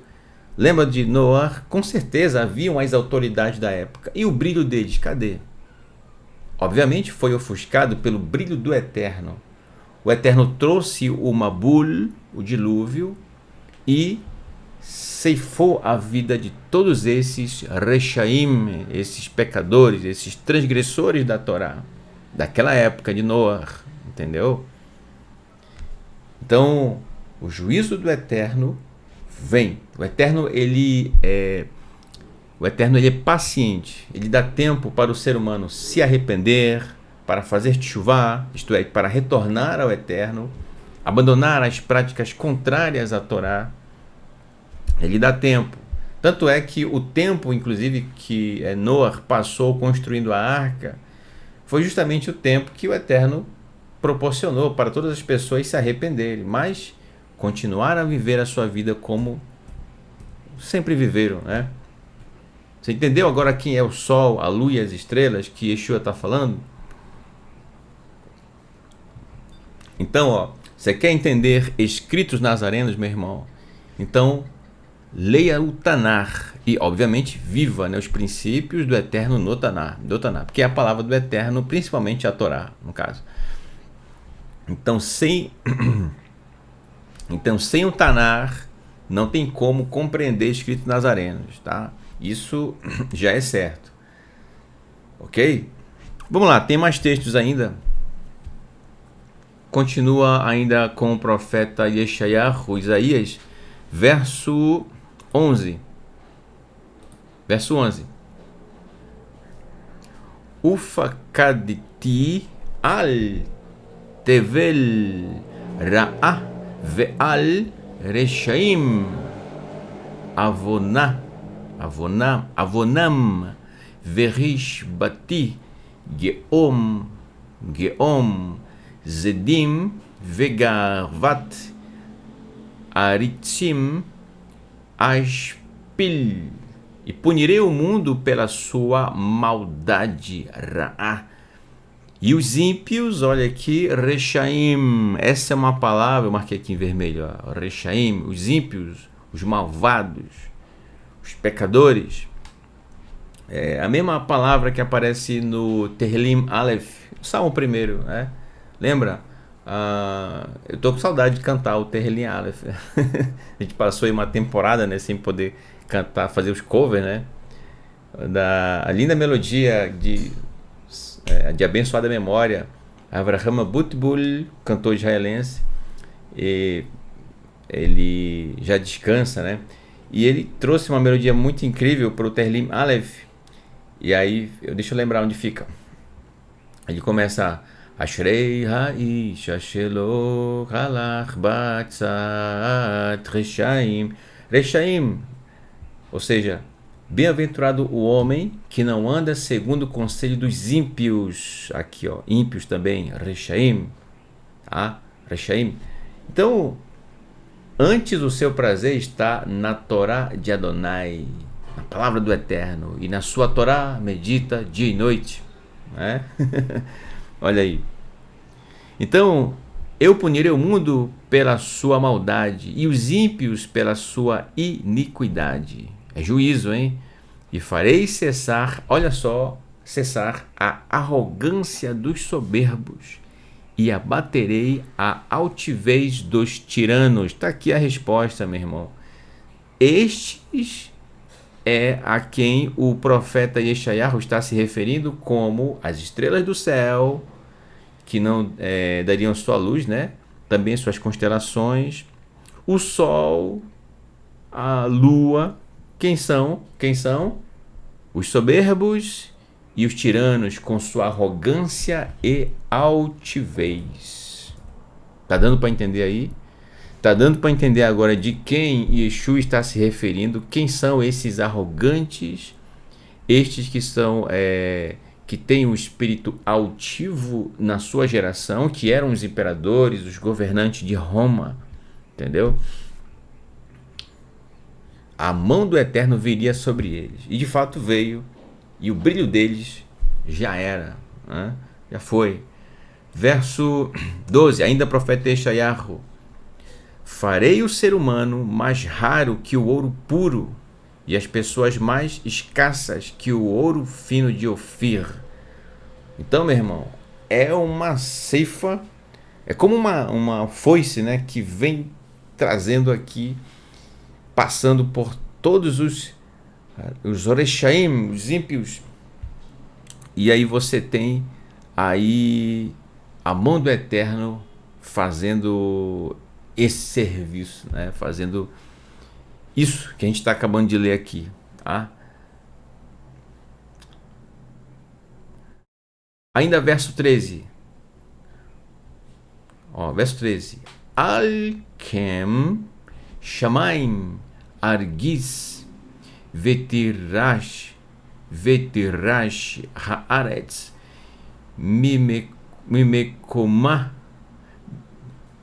lembra de Noé? Com certeza haviam as autoridades da época. E o brilho deles, cadê? Obviamente foi ofuscado pelo brilho do Eterno. O Eterno trouxe o Mabul, o dilúvio, e ceifou a vida de todos esses Rechaim, esses pecadores, esses transgressores da Torá, daquela época de Noé, entendeu? Então, o juízo do Eterno vem. O Eterno ele é paciente, ele dá tempo para o ser humano se arrepender, para fazer teshuvá, isto é, para retornar ao Eterno, abandonar as práticas contrárias à Torá. Ele dá tempo. Tanto é que o tempo, inclusive, que Noé passou construindo a arca, foi justamente o tempo que o Eterno proporcionou para todas as pessoas se arrependerem, mas continuar a viver a sua vida como sempre viveram, né? Você entendeu agora quem é o sol, a lua e as estrelas que Yeshua está falando? Então, ó, você quer entender escritos nazarenos, meu irmão? Então, leia o Tanar e, obviamente, viva, né, os princípios do Eterno no Tanar, porque é a palavra do Eterno, principalmente a Torá, no caso. Então, sem o Tanar, não tem como compreender escritos nazarenos, tá? Isso já é certo. Ok? Vamos lá, tem mais textos ainda. Continua ainda com o profeta Yeshayahu, Isaías, verso 11. Verso 11. Ufakaditi al tevel ra'ah ve'al reshaim avonam verish bati geom zedim vegarvat aritzim ashpil, e punirei o mundo pela sua maldade, ra'ah. E os ímpios, olha aqui, rechaim, essa é uma palavra, eu marquei aqui em vermelho, ó, rechaim, os ímpios, os malvados, os pecadores. É a mesma palavra que aparece no Tehillim Aleph, Salmo 1, né? Lembra? Eu tô com saudade de cantar o Tehillim Aleph. A gente passou aí uma temporada, né, sem poder cantar, fazer os covers, né? A linda melodia de abençoada memória, Avraham Abutbul, cantor israelense, e ele já descansa, né? E ele trouxe uma melodia muito incrível para o Tehillim Aleph. E aí, deixa eu lembrar onde fica. Ele começa: Ashrei ha'ish ashelo halach batzat rechaim. Rechaim, ou seja, bem-aventurado o homem que não anda segundo o conselho dos ímpios. Aqui, ó, ímpios também, rechaim. Tá? Rechaim. Então, antes o seu prazer está na Torá de Adonai, na palavra do Eterno, e na sua Torá medita dia e noite, né? Olha aí. Então, eu punirei o mundo pela sua maldade e os ímpios pela sua iniquidade. É juízo, hein? E farei cessar, olha só, cessar a arrogância dos soberbos e abaterei a altivez dos tiranos. Está aqui a resposta, meu irmão. Estes é a quem o profeta Yeshayahu está se referindo como as estrelas do céu, que não dariam sua luz, né? Também suas constelações, o sol, a lua. Quem são? Os soberbos e os tiranos com sua arrogância e altivez. Tá dando para entender aí? Tá dando para entender agora de quem Yeshua está se referindo? Quem são esses arrogantes estes que são que têm um espírito altivo na sua geração, que eram os imperadores, os governantes de Roma, entendeu? A mão do Eterno viria sobre eles, e de fato veio, e o brilho deles já era, né? Já foi. Verso 12, ainda profeta Yeshayahu: farei o ser humano mais raro que o ouro puro, e as pessoas mais escassas que o ouro fino de Ofir. Então, meu irmão, é uma ceifa, é como uma foice, né, que vem trazendo aqui, passando por todos os Oreshaim, os ímpios. E aí você tem aí a mão do Eterno fazendo esse serviço, né, fazendo isso que a gente está acabando de ler aqui, tá? Ainda verso 13. Verso 13. Al-Kem Shamaim Argis Vetirash Haaretz Mimekomah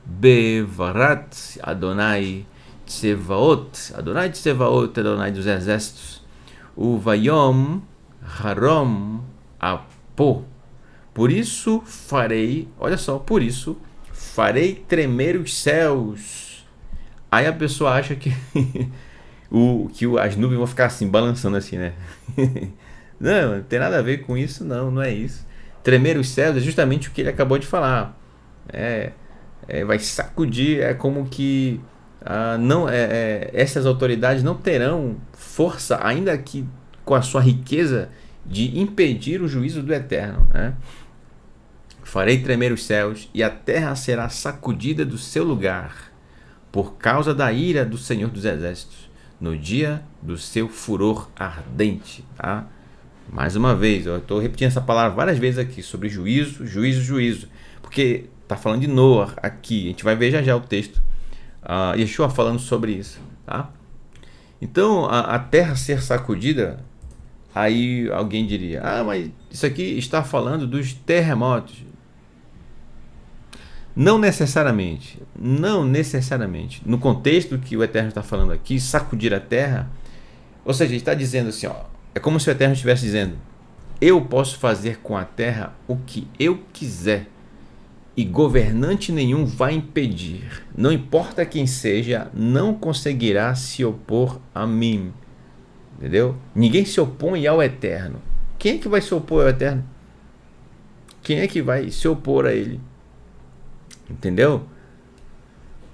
Bevarat Adonai Tsevaot, Adonai dos exércitos, o Vayom Harom Apo. Por isso farei, olha só, por isso farei tremer os céus. Aí a pessoa acha que as nuvens vão ficar assim, balançando assim, né? Não tem nada a ver com isso, não é isso. Tremer os céus é justamente o que ele acabou de falar. Vai sacudir, é como que essas autoridades não terão força, ainda que com a sua riqueza, de impedir o juízo do Eterno, né? Farei tremer os céus, e a terra será sacudida do seu lugar, por causa da ira do Senhor dos Exércitos, no dia do seu furor ardente. Tá? Mais uma vez, eu estou repetindo essa palavra várias vezes aqui, sobre juízo, porque está falando de Noah aqui, a gente vai ver já o texto, Yeshua falando sobre isso. Tá? Então, a terra ser sacudida, aí alguém diria, mas isso aqui está falando dos terremotos. Não necessariamente. No contexto que o Eterno está falando aqui, sacudir a terra, ou seja, ele está dizendo assim, é como se o Eterno estivesse dizendo: eu posso fazer com a terra o que eu quiser, e governante nenhum vai impedir. Não importa quem seja, não conseguirá se opor a mim. Entendeu? Ninguém se opõe ao Eterno. Quem é que vai se opor ao Eterno? Quem é que vai se opor a ele? Entendeu?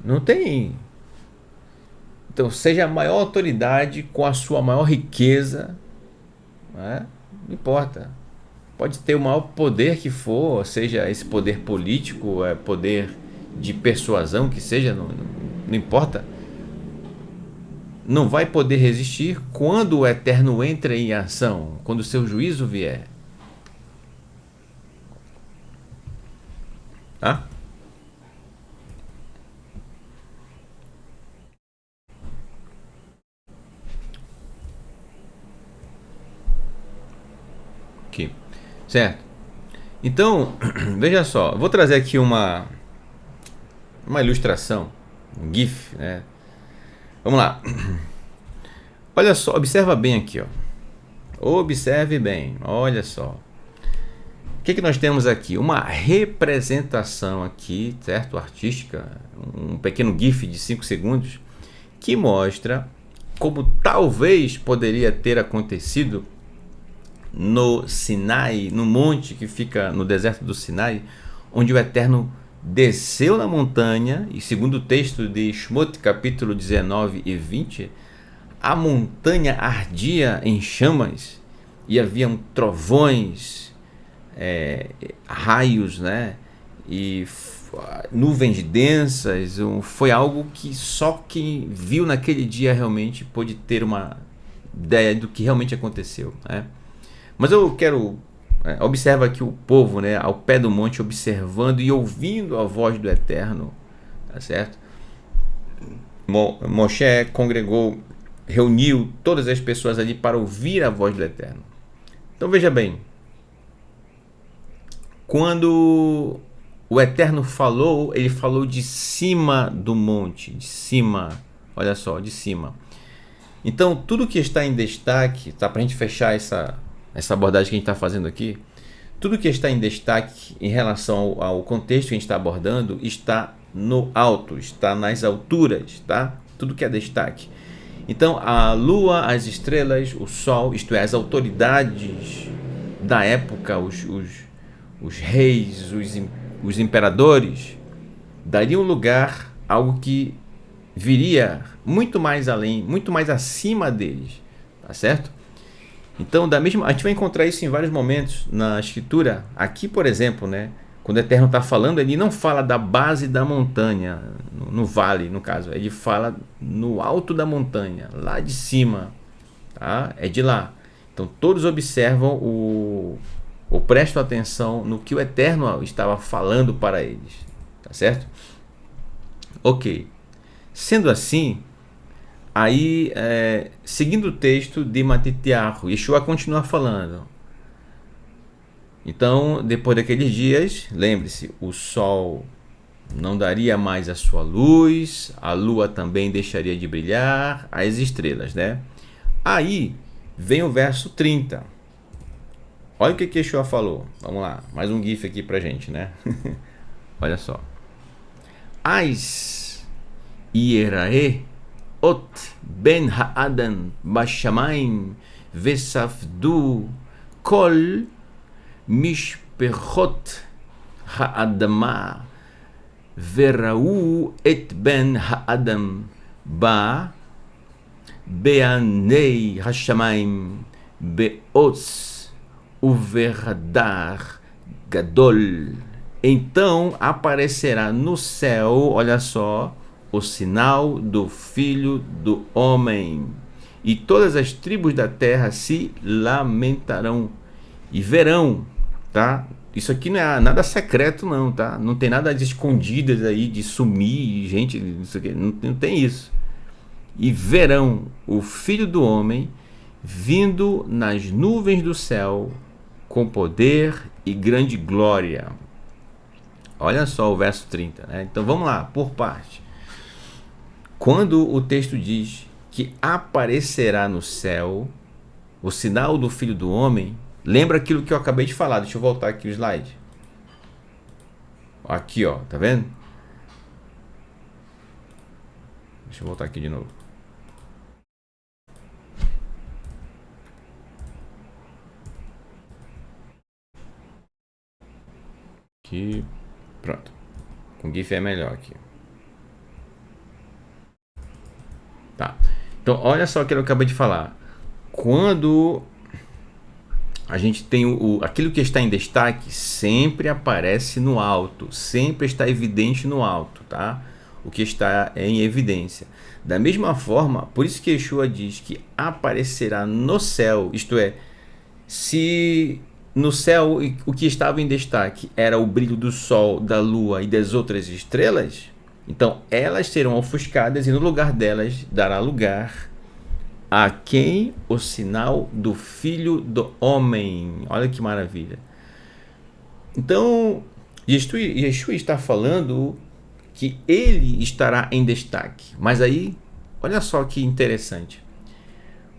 Não tem. Então, seja a maior autoridade com a sua maior riqueza, não importa. Pode ter o maior poder que for, seja esse poder político, poder de persuasão que seja, não importa. Não vai poder resistir quando o Eterno entra em ação, quando o seu juízo vier. Tá? Aqui. Certo? Então, veja só, eu vou trazer aqui uma ilustração, um GIF, né? Vamos lá. Olha só, observa bem aqui, Observe bem, olha só. O que nós temos aqui? Uma representação aqui, certo? Artística, um pequeno GIF de 5 segundos, que mostra como talvez poderia ter acontecido no Sinai, no monte que fica no deserto do Sinai, onde o Eterno desceu na montanha, e segundo o texto de Shmot, capítulo 19 e 20, a montanha ardia em chamas, e haviam trovões, raios, né? E nuvens densas. Foi algo que só quem viu naquele dia realmente pôde ter uma ideia do que realmente aconteceu, né? Mas eu quero observa aqui o povo, né, ao pé do monte, observando e ouvindo a voz do Eterno, tá certo? Moshe reuniu todas as pessoas ali para ouvir a voz do Eterno. Então veja bem, quando o Eterno falou, ele falou de cima do monte, de cima, olha só, de cima. Então tudo que está em destaque, tá, para a gente fechar essa abordagem que a gente está fazendo aqui, tudo que está em destaque em relação ao contexto que a gente está abordando está no alto, está nas alturas, tá? Tudo que é destaque. Então a lua, as estrelas, o sol, isto é, as autoridades da época, os reis, os imperadores, dariam lugar a algo que viria muito mais além, muito mais acima deles, tá certo? Então, a gente vai encontrar isso em vários momentos na escritura. Aqui, por exemplo, né, quando o Eterno está falando, ele não fala da base da montanha, no vale, no caso, ele fala no alto da montanha, lá de cima, tá? É de lá. Então todos observam ou prestam atenção no que o Eterno estava falando para eles, tá certo? Ok. Sendo assim, aí, seguindo o texto de Matitiahu, Yeshua continua falando. Então, depois daqueles dias, lembre-se, o sol não daria mais a sua luz, a lua também deixaria de brilhar, as estrelas, né? Aí vem o verso 30. Olha o que Yeshua falou. Vamos lá, mais um gif aqui pra gente, né? Olha só. Ais Yerae ot ben ha'adam bashamayim vesafdu kol mishpechot ha'adama veraú et ben ha'adam ba be'anei hashamayim be'oz uverdar gadol. Então aparecerá no céu, olha só, o sinal do Filho do Homem, e todas as tribos da terra se lamentarão e verão, tá? Isso aqui não é nada secreto não, tá? Não tem nada de escondidas aí, de sumir, gente, isso aqui, não tem isso. E verão o Filho do Homem vindo nas nuvens do céu com poder e grande glória. Olha só o verso 30, né? Então vamos lá, por parte. Quando o texto diz que aparecerá no céu o sinal do Filho do Homem, lembra aquilo que eu acabei de falar. Deixa eu voltar aqui o slide. Aqui, ó, tá vendo? Deixa eu voltar aqui de novo. Aqui, pronto. Com GIF é melhor aqui. Tá. Então, olha só o que eu acabei de falar. Quando a gente tem aquilo que está em destaque, sempre aparece no alto, sempre está evidente no alto, tá? O que está em evidência. Da mesma forma, por isso que Yeshua diz que aparecerá no céu, isto é, se no céu o que estava em destaque era o brilho do sol, da lua e das outras estrelas, então elas serão ofuscadas e no lugar delas dará lugar a quem? O sinal do Filho do Homem. Olha que maravilha. Então, Yeshua está falando que ele estará em destaque. Mas aí, olha só que interessante.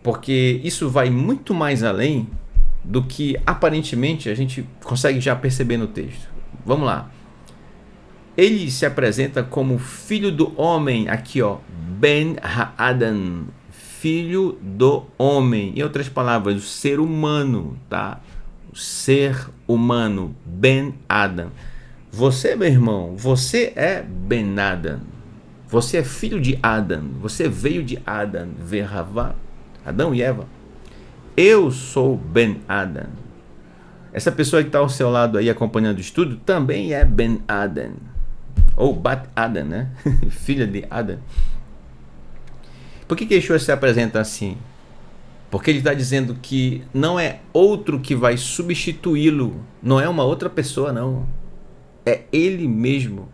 Porque isso vai muito mais além do que aparentemente a gente consegue já perceber no texto. Vamos lá. Ele se apresenta como Filho do Homem, aqui ó, Ben Ha'adam, Filho do Homem. Em outras palavras, o ser humano, tá? O ser humano, Ben Adam. Você, meu irmão, você é Ben Adam. Você é filho de Adam. Você veio de Adam, Verravá, Adão e Eva. Eu sou Ben Adam. Essa pessoa que está ao seu lado aí acompanhando o estudo também é Ben Adam. Ou Bat Adam, né? Filha de Adam. Por que Yeshua se apresenta assim? Porque ele está dizendo que não é outro que vai substituí-lo. Não é uma outra pessoa, não. É ele mesmo.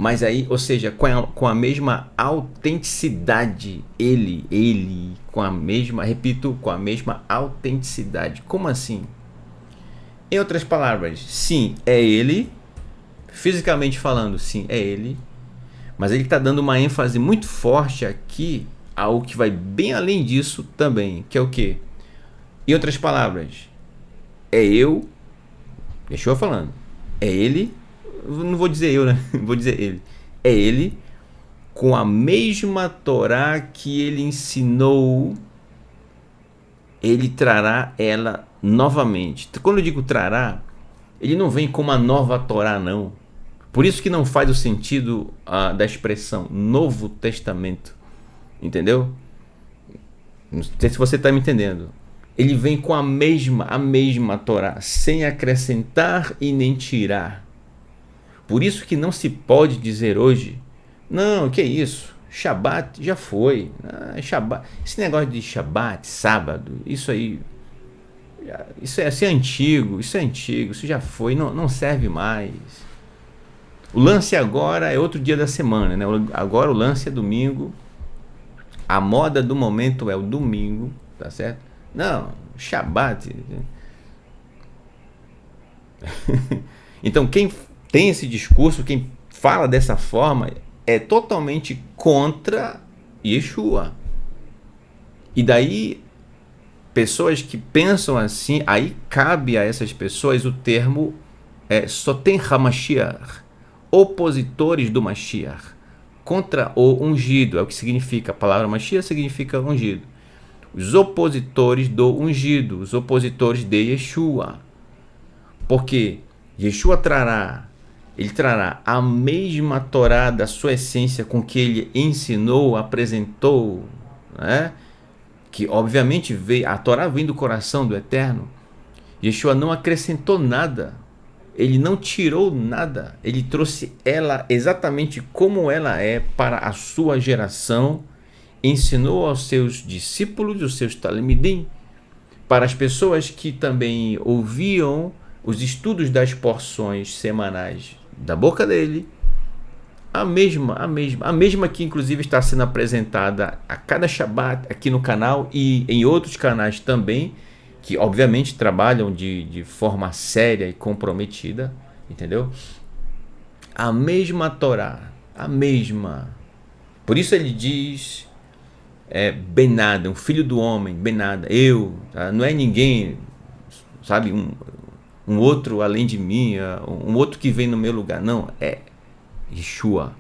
Mas aí, ou seja, com a mesma autenticidade, ele, com a mesma, repito, com a mesma autenticidade. Como assim? Em outras palavras, sim, é ele, fisicamente falando, sim, é ele, mas ele está dando uma ênfase muito forte aqui ao que vai bem além disso também, que é o quê? Em outras palavras, é eu, Yeshua falando, é ele, não vou dizer eu, né? Vou dizer ele. É ele com a mesma Torá que ele ensinou, ele trará ela novamente. Quando eu digo trará, ele não vem com uma nova Torá, não. Por isso que não faz o sentido da expressão Novo Testamento. Entendeu? Não sei se você está me entendendo. Ele vem com a mesma Torá, sem acrescentar e nem tirar. Por isso que não se pode dizer hoje, não, que isso, Shabat já foi. Shabat, esse negócio de Shabat, sábado, isso aí, isso é antigo, isso já foi, não serve mais. O lance agora é outro dia da semana, né? Agora o lance é domingo, a moda do momento é o domingo, tá certo? Não, Shabat. Então quem tem esse discurso, quem fala dessa forma, é totalmente contra Yeshua. E daí, pessoas que pensam assim, aí cabe a essas pessoas o termo Soten HaMashiach, opositores do Mashiach, contra o ungido, é o que significa, a palavra Mashiach significa ungido. Os opositores do ungido, os opositores de Yeshua. Porque Yeshua ele trará a mesma Torá da sua essência com que ele ensinou, apresentou, né? Que obviamente veio, a Torá vem do coração do Eterno. Yeshua não acrescentou nada, ele não tirou nada, ele trouxe ela exatamente como ela é para a sua geração, ensinou aos seus discípulos, os seus talmidim, para as pessoas que também ouviam os estudos das porções semanais da boca dele, a mesma que inclusive está sendo apresentada a cada Shabat aqui no canal e em outros canais também, que obviamente trabalham de forma séria e comprometida, entendeu? A mesma Torá, a mesma. Por isso ele diz, Benada, um filho do homem, Benada, eu, tá? Não é ninguém, sabe, um outro além de mim, um outro que vem no meu lugar. Não, é Yeshua.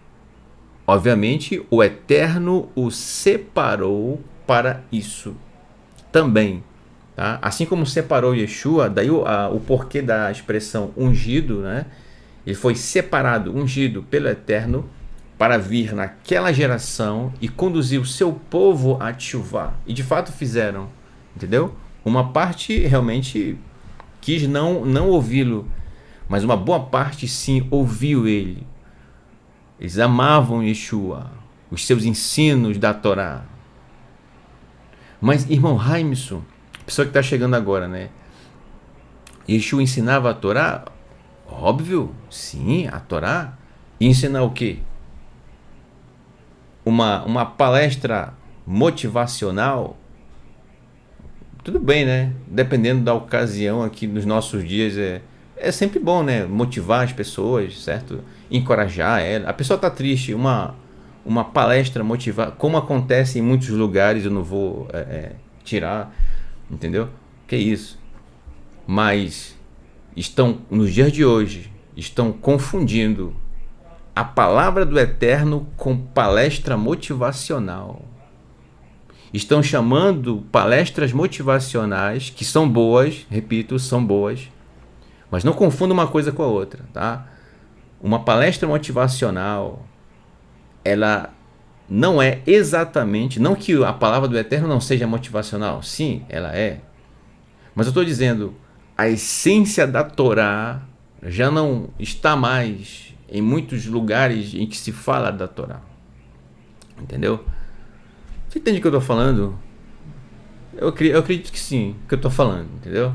Obviamente, o Eterno o separou para isso também. Tá? Assim como separou Yeshua, daí o porquê da expressão ungido, né? Ele foi separado, ungido pelo Eterno para vir naquela geração e conduzir o seu povo a teshuvá. E de fato fizeram, entendeu? Uma parte realmente quis não ouvi-lo, mas uma boa parte sim ouviu ele. Eles amavam Yeshua, os seus ensinos da Torá. Mas, irmão Haimson, pessoa que está chegando agora, né? Yeshua ensinava a Torá? Óbvio, sim, a Torá. E ensinar o quê? Uma palestra motivacional? Tudo bem, né? Dependendo da ocasião aqui nos nossos dias, é sempre bom, né? Motivar as pessoas, certo? Encorajar ela. A pessoa está triste, uma palestra motivar, como acontece em muitos lugares, eu não vou tirar, entendeu? Que isso? Mas estão, nos dias de hoje, estão confundindo a palavra do Eterno com palestra motivacional. Estão chamando palestras motivacionais, que são boas, repito, são boas, mas não confunda uma coisa com a outra, tá? Uma palestra motivacional, ela não é exatamente, não que a palavra do Eterno não seja motivacional, sim, ela é, mas eu estou dizendo, a essência da Torá já não está mais em muitos lugares em que se fala da Torá, entendeu? Você entende o que eu estou falando? Eu acredito que sim, o que eu estou falando, entendeu?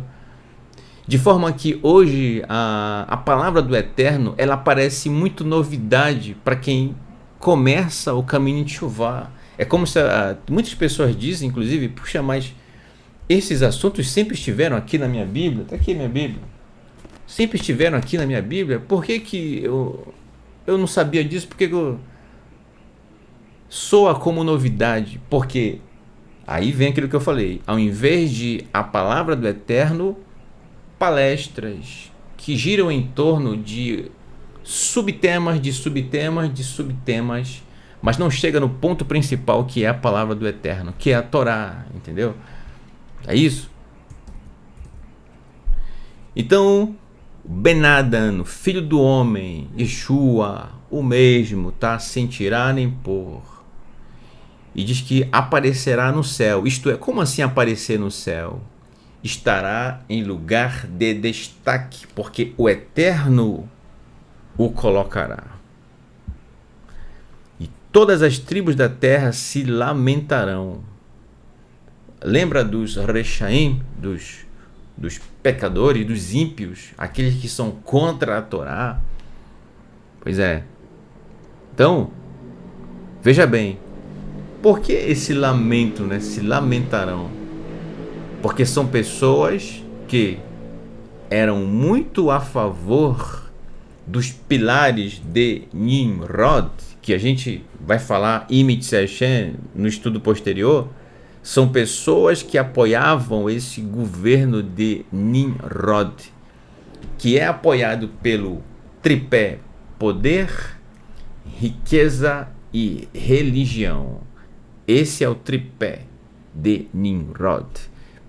De forma que hoje a palavra do Eterno, ela parece muito novidade para quem começa o caminho de Teshuvah. É como se muitas pessoas dizem, inclusive, puxa, mas esses assuntos sempre estiveram aqui na minha Bíblia. Está aqui a minha Bíblia. Sempre estiveram aqui na minha Bíblia. Por que que eu não sabia disso? Por que que soa como novidade? Porque aí vem aquilo que eu falei. Ao invés de a palavra do Eterno, palestras que giram em torno de subtemas, mas não chega no ponto principal, que é a palavra do Eterno, que é a Torá, entendeu? É isso. Então, Ben Adam, filho do homem, Yeshua, o mesmo, tá? Sem tirar nem pôr. E diz que aparecerá no céu. Isto é, como assim aparecer no céu? Estará em lugar de destaque, porque o Eterno o colocará. E todas as tribos da terra se lamentarão. Lembra dos Rechaim, dos pecadores, dos ímpios, aqueles que são contra a Torá? Pois é. Então, veja bem, por que esse lamento, né? Se lamentarão? Porque são pessoas que eram muito a favor dos pilares de Nimrod, que a gente vai falar Imitz Hashem no estudo posterior. São pessoas que apoiavam esse governo de Nimrod, que é apoiado pelo tripé poder, riqueza e religião. Esse é o tripé de Nimrod.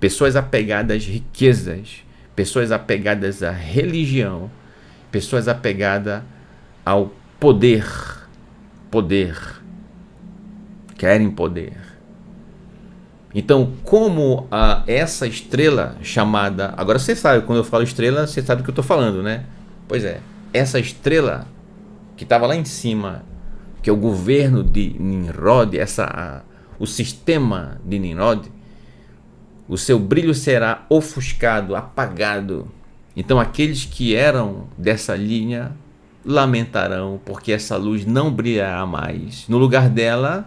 Pessoas apegadas às riquezas, pessoas apegadas à religião, pessoas apegadas ao poder. Querem poder. Então, como essa estrela chamada... Agora você sabe, quando eu falo estrela, você sabe do que eu estou falando, né? Pois é, essa estrela que estava lá em cima, que é o governo de Nimrod, o sistema de Nimrod, o seu brilho será ofuscado, apagado. Então aqueles que eram dessa linha lamentarão, porque essa luz não brilhará mais. No lugar dela,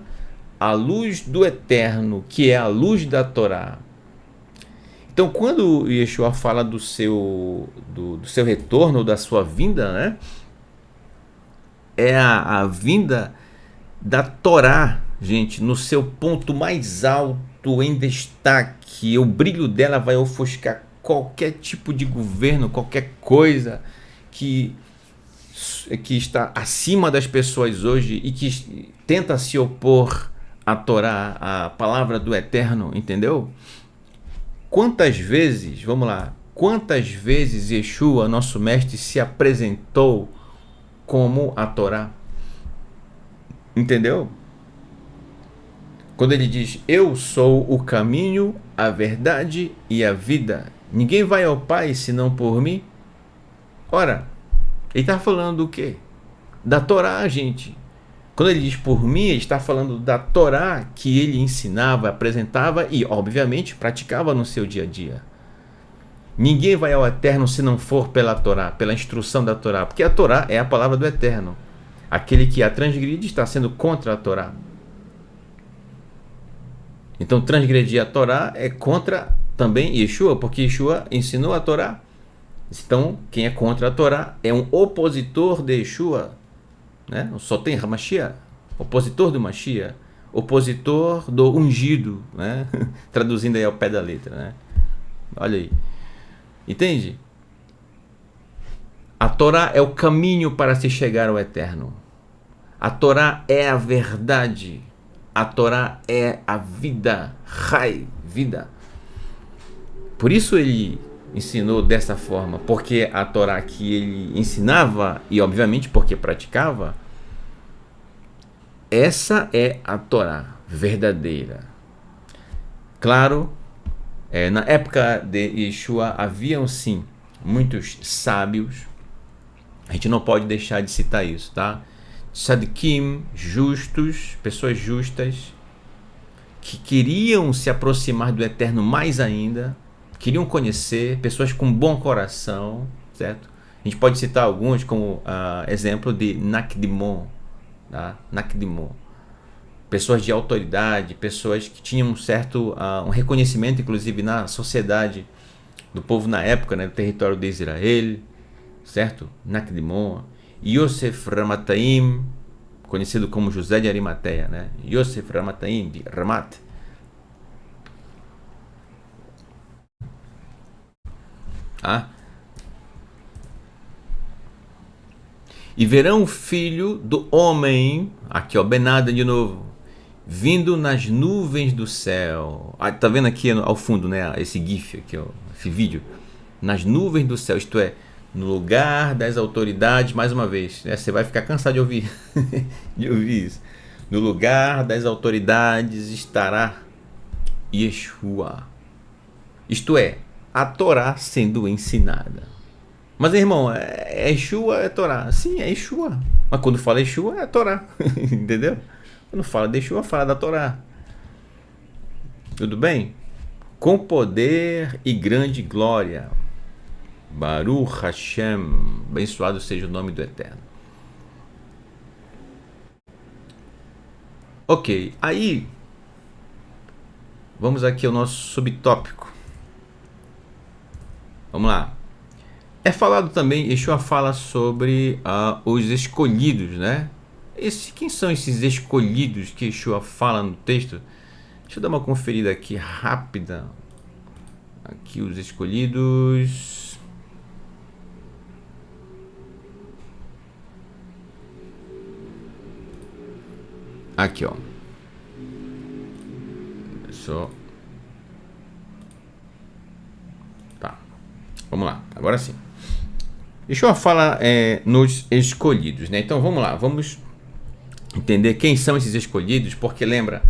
a luz do Eterno, que é a luz da Torá. Então quando Yeshua fala do seu retorno, da sua vinda, né? É a vinda da Torá, gente, no seu ponto mais alto, em destaque. O brilho dela vai ofuscar qualquer tipo de governo, qualquer coisa que está acima das pessoas hoje e que tenta se opor à Torá, à palavra do Eterno, entendeu? Quantas vezes, vamos lá, quantas vezes Yeshua, nosso mestre, se apresentou como a Torá? Entendeu? Quando ele diz, eu sou o caminho, a verdade e a vida. Ninguém vai ao Pai senão por mim. Ora, ele está falando do quê? Da Torá, gente. Quando ele diz por mim, ele está falando da Torá que ele ensinava, apresentava e, obviamente, praticava no seu dia a dia. Ninguém vai ao Eterno se não for pela Torá, pela instrução da Torá, porque a Torá é a palavra do Eterno. Aquele que a transgride está sendo contra a Torá. Então transgredir a Torá é contra também Yeshua, porque Yeshua ensinou a Torá. Então quem é contra a Torá é um opositor de Yeshua, né? Só tem Hamashiach, opositor do Mashiach, opositor do ungido, né? Traduzindo aí ao pé da letra, né? Olha aí, entende? A Torá é o caminho para se chegar ao Eterno. A Torá é a verdade. A Torá é a vida, vida. Por isso ele ensinou dessa forma, porque a Torá que ele ensinava, e obviamente porque praticava, essa é a Torá verdadeira. Claro, na época de Yeshua haviam sim muitos sábios, a gente não pode deixar de citar isso, tá? Tzadikim, justos, pessoas justas, que queriam se aproximar do Eterno mais ainda, queriam conhecer, pessoas com bom coração, certo? A gente pode citar alguns como exemplo de Nakdimon, tá? Nakdimon. Pessoas de autoridade, pessoas que tinham um reconhecimento, inclusive, na sociedade do povo na época, né, do território de Israel, certo? Nakdimon. Yosef Ramataim, conhecido como José de Arimateia, né? Yosef Ramataim, de Ramat. E verão o filho do homem, aqui ó, Benada de novo, vindo nas nuvens do céu. Tá vendo aqui ao fundo, né? Esse gif aqui, ó, esse vídeo. Nas nuvens do céu, isto é, no lugar das autoridades, mais uma vez, né? Você vai ficar cansado de ouvir, de ouvir isso. No lugar das autoridades estará Yeshua. Isto é, a Torá sendo ensinada. Mas irmão, Yeshua é Torá. Sim, é Yeshua. Mas quando fala Yeshua, é Torá. Entendeu? Quando fala de Yeshua, fala da Torá. Tudo bem? Com poder e grande glória. Baruch Hashem. Abençoado seja o nome do Eterno. Ok, aí vamos aqui ao nosso subtópico. Vamos lá. É falado também, Yeshua fala sobre os escolhidos, né? Quem são esses escolhidos que Yeshua fala no texto? Deixa eu dar uma conferida aqui rápida. Aqui os escolhidos. Aqui, ó. Só. Tá. Vamos lá. Agora sim. Yeshua fala nos escolhidos, né? Então vamos lá, vamos entender quem são esses escolhidos, porque lembra,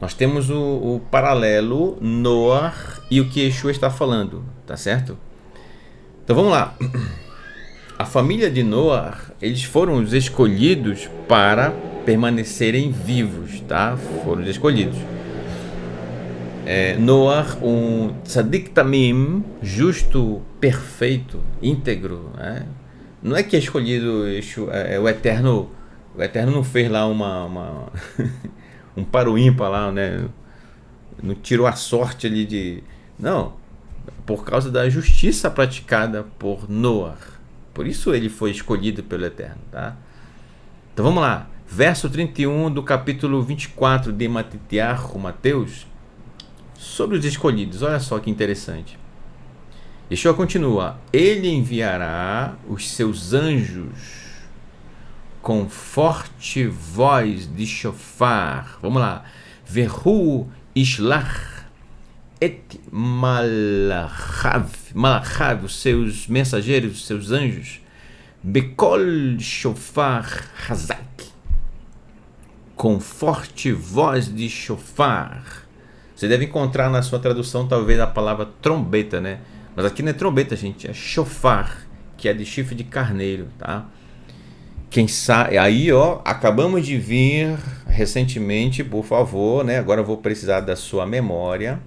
nós temos o paralelo Noah e o que Yeshua está falando, tá certo? Então vamos lá. A família de Noah, eles foram os escolhidos para permanecerem vivos, tá? Foram os escolhidos. Noah, um tzadik tamim, justo, perfeito, íntegro, né? Não é que é escolhido o Eterno. O Eterno não fez lá um paro ímpar lá, né? Não tirou a sorte ali de... Não, por causa da justiça praticada por Noah. Por isso ele foi escolhido pelo Eterno, tá? Então vamos lá. Verso 31 do capítulo 24 de Mateus, sobre os escolhidos. Olha só que interessante. Yeshua continua: ele enviará os seus anjos com forte voz de shofar. Vamos lá. Vehu ishlach et malachav, os seus mensageiros, os seus anjos, bekol shofar hazak, com forte voz de shofar. Você deve encontrar na sua tradução talvez a palavra trombeta, né? Mas aqui não é trombeta, gente, é shofar, que é de chifre de carneiro, tá? Quem sabe, aí ó, acabamos de vir recentemente, por favor, né? Agora eu vou precisar da sua memória.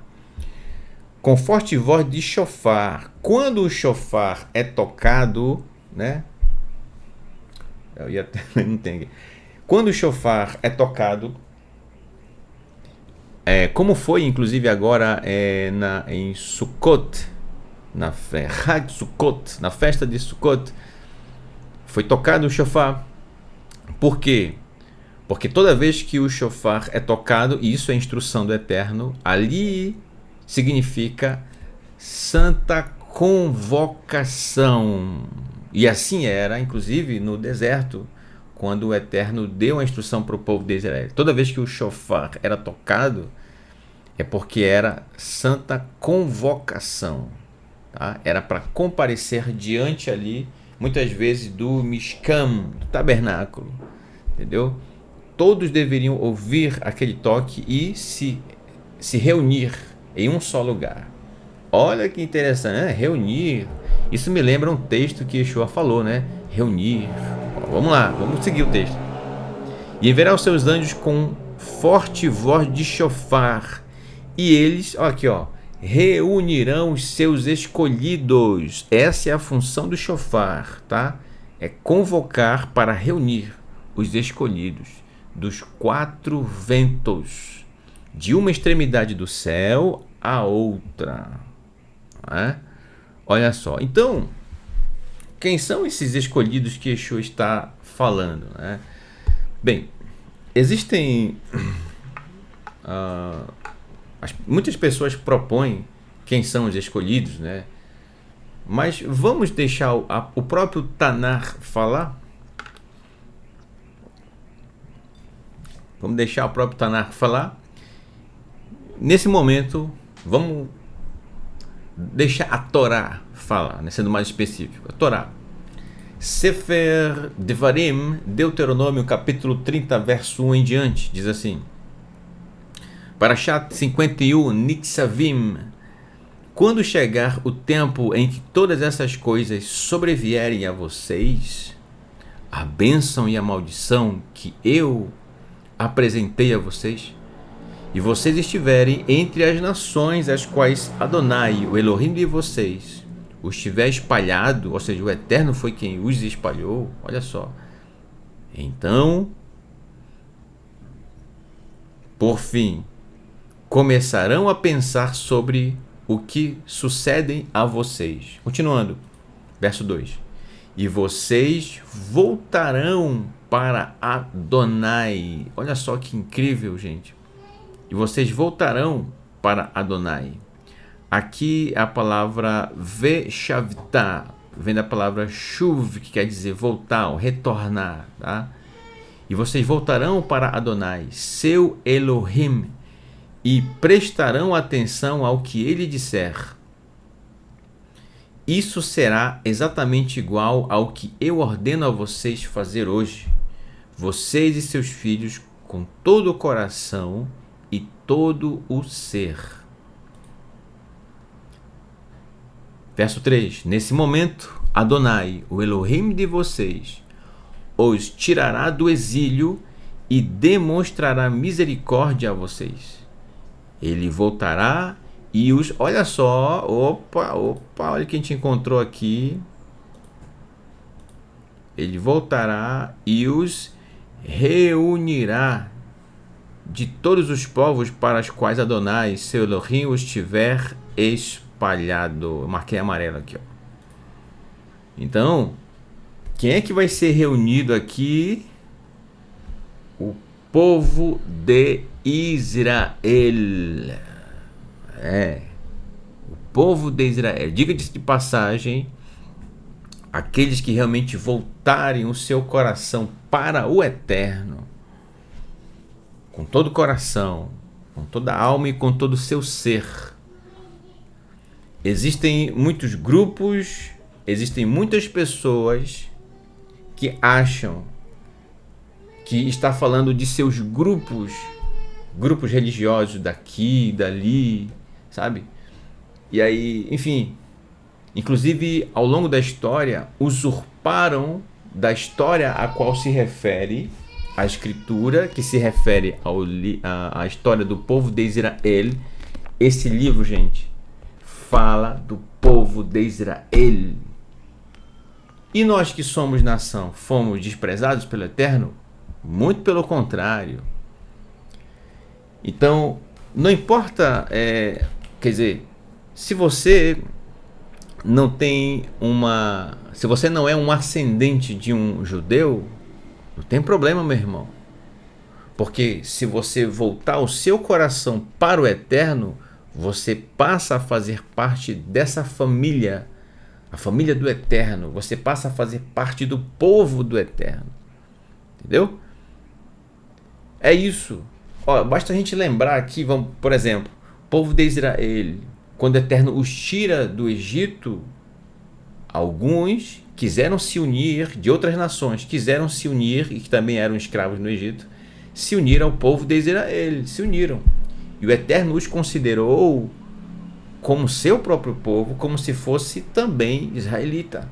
Com forte voz de shofar. Quando o shofar é tocado, né? Eu ia não tem. Quando o shofar é tocado, como foi inclusive agora em Sukkot, na Sukkot, na festa de Sukkot, foi tocado o shofar. Por quê? Porque toda vez que o shofar é tocado, e isso é instrução do Eterno, ali significa santa convocação. E assim era, inclusive, no deserto, quando o Eterno deu a instrução para o povo de Israel. Toda vez que o shofar era tocado, é porque era santa convocação, tá? Era para comparecer diante ali, muitas vezes do Mishkan, do tabernáculo, entendeu? Todos deveriam ouvir aquele toque e se reunir em um só lugar. Olha que interessante, né? Reunir. Isso me lembra um texto que Yeshua falou, né? Reunir. Vamos lá, vamos seguir o texto. E enviará os seus anjos com forte voz de shofar. E eles, ó, aqui ó, reunirão os seus escolhidos. Essa é a função do shofar, tá? É convocar para reunir os escolhidos dos 4 ventos, de uma extremidade do céu à outra. Né? Olha só. Então, quem são esses escolhidos que Yeshua está falando? Né? Bem, existem... muitas pessoas propõem quem são os escolhidos, né? Mas vamos deixar o próprio Tanar falar? Vamos deixar o próprio Tanar falar? Nesse momento, vamos deixar a Torá falar, né? Sendo mais específico. A Torá. Sefer Devarim, Deuteronômio, capítulo 30, verso 1 em diante, diz assim: Parashat 51, Nitzavim. Quando chegar o tempo em que todas essas coisas sobrevierem a vocês, a bênção e a maldição que eu apresentei a vocês, e vocês estiverem entre as nações as quais Adonai, o Elohim de vocês, os tiver espalhado, ou seja, o Eterno foi quem os espalhou, olha só. Então, por fim, começarão a pensar sobre o que sucedem a vocês. Continuando, verso 2. E vocês voltarão para Adonai. Olha só que incrível, gente. E vocês voltarão para Adonai. Aqui a palavra veshavta vem da palavra shuv, que quer dizer voltar, ou retornar, tá? E vocês voltarão para Adonai, seu Elohim, e prestarão atenção ao que ele disser. Isso será exatamente igual ao que eu ordeno a vocês fazer hoje, vocês e seus filhos, com todo o coração e todo o ser. Verso 3. Nesse momento, Adonai, o Elohim de vocês, os tirará do exílio e demonstrará misericórdia a vocês. Ele voltará e os... Olha só, opa, olha o que a gente encontrou aqui. Ele voltará e os reunirá de todos os povos para os quais Adonai, seu Elohim, os tiver espalhado. Eu marquei amarelo aqui, ó. Então, quem é que vai ser reunido aqui? O povo de Israel. O povo de Israel. Diga-se de passagem, aqueles que realmente voltarem o seu coração para o Eterno, com todo o coração, com toda a alma e com todo o seu ser. Existem muitos grupos, existem muitas pessoas que acham que está falando de seus grupos religiosos daqui, dali, sabe? E aí, enfim, inclusive ao longo da história, usurparam da história a qual se refere a escritura, que se refere à história do povo de Israel. Esse livro, gente, fala do povo de Israel. E nós que somos nação, fomos desprezados pelo Eterno? Muito pelo contrário. Então, não importa, quer dizer, se você não tem se você não é um ascendente de um judeu, não tem problema, meu irmão. Porque se você voltar o seu coração para o Eterno, você passa a fazer parte dessa família, a família do Eterno. Você passa a fazer parte do povo do Eterno. Entendeu? É isso. Ó, basta a gente lembrar aqui, vamos, por exemplo, o povo de Israel, quando o Eterno os tira do Egito, alguns quiseram se unir, de outras nações, quiseram se unir, e que também eram escravos no Egito, se uniram ao povo de Israel, se uniram. E o Eterno os considerou como seu próprio povo, como se fosse também israelita.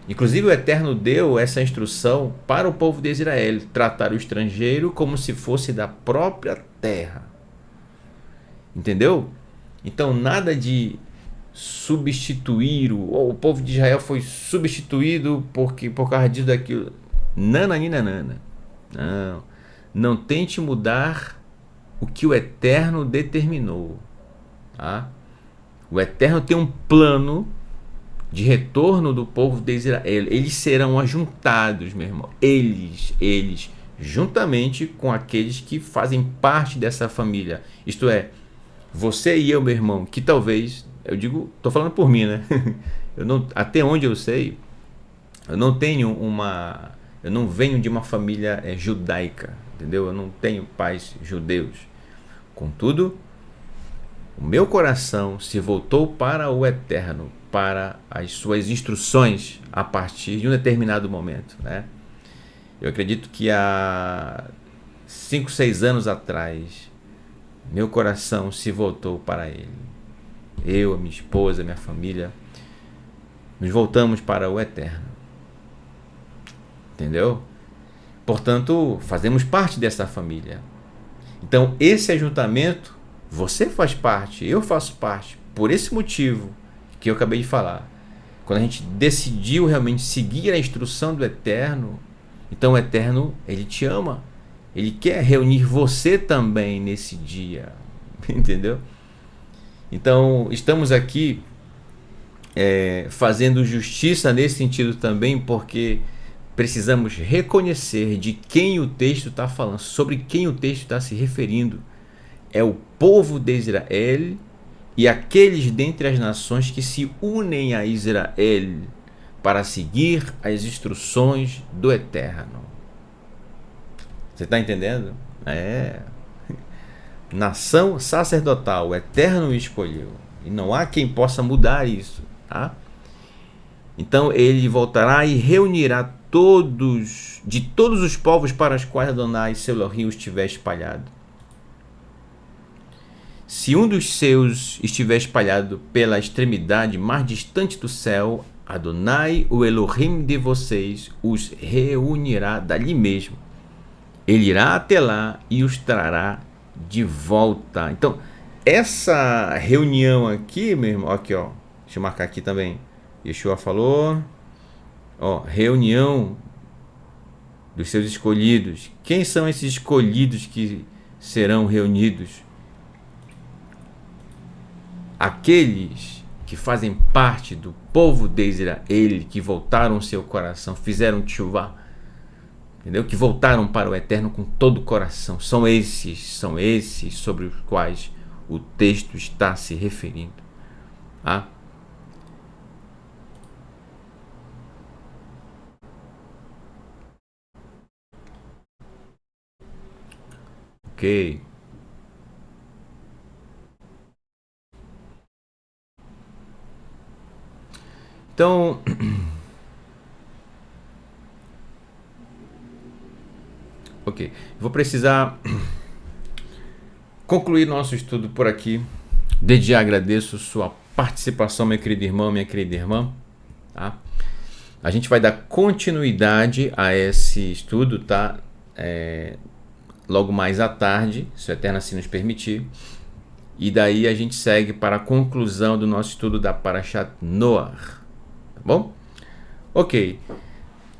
Inclusive o Eterno deu essa instrução para o povo de Israel, tratar o estrangeiro como se fosse da própria terra. Entendeu? Então nada de substituir o povo de Israel foi substituído por causa disso daquilo. Nananina. Não tente mudar o que o Eterno determinou, tá? O Eterno tem um plano de retorno do povo de Israel. Eles serão ajuntados, meu irmão. Eles, juntamente com aqueles que fazem parte dessa família. Isto é, você e eu, meu irmão, que talvez, eu digo, estou falando por mim, né? Até onde eu sei, eu não venho de uma família judaica, entendeu? Eu não tenho pais judeus. Contudo, o meu coração se voltou para o Eterno, para as suas instruções a partir de um determinado momento, né? Eu acredito que há 5, 6 anos atrás, meu coração se voltou para Ele. Eu, a minha esposa, a minha família, nos voltamos para o Eterno. Entendeu? Portanto, fazemos parte dessa família. Então, esse ajuntamento, você faz parte, eu faço parte, por esse motivo que eu acabei de falar. Quando a gente decidiu realmente seguir a instrução do Eterno, então o Eterno, Ele te ama. Ele quer reunir você também nesse dia. Entendeu? Então, estamos aqui fazendo justiça nesse sentido também, porque precisamos reconhecer de quem o texto está falando, sobre quem o texto está se referindo. É o povo de Israel e aqueles dentre as nações que se unem a Israel para seguir as instruções do Eterno. Você está entendendo? Nação sacerdotal, o Eterno escolheu. E não há quem possa mudar isso, tá? Então ele voltará e reunirá de todos os povos para os quais Adonai, seu Elohim, os tiver espalhado. Se um dos seus estiver espalhado pela extremidade mais distante do céu, Adonai, o Elohim de vocês, os reunirá dali mesmo. Ele irá até lá e os trará de volta. Então, essa reunião aqui, meu irmão, aqui, ó, deixa eu marcar aqui também. Yeshua falou, ó, reunião dos seus escolhidos. Quem são esses escolhidos que serão reunidos? Aqueles que fazem parte do povo de Israel, que voltaram o seu coração, fizeram tchuvá, entendeu? Que voltaram para o Eterno com todo o coração. São esses sobre os quais o texto está se referindo. Tá? Ok. Então, ok, vou precisar concluir nosso estudo por aqui. Desde já agradeço sua participação, meu querido irmão, minha querida irmã. Tá? A gente vai dar continuidade a esse estudo, tá? Logo mais à tarde, se o Eterno assim nos permitir. E daí a gente segue para a conclusão do nosso estudo da Parashat Noach. Tá bom? Ok.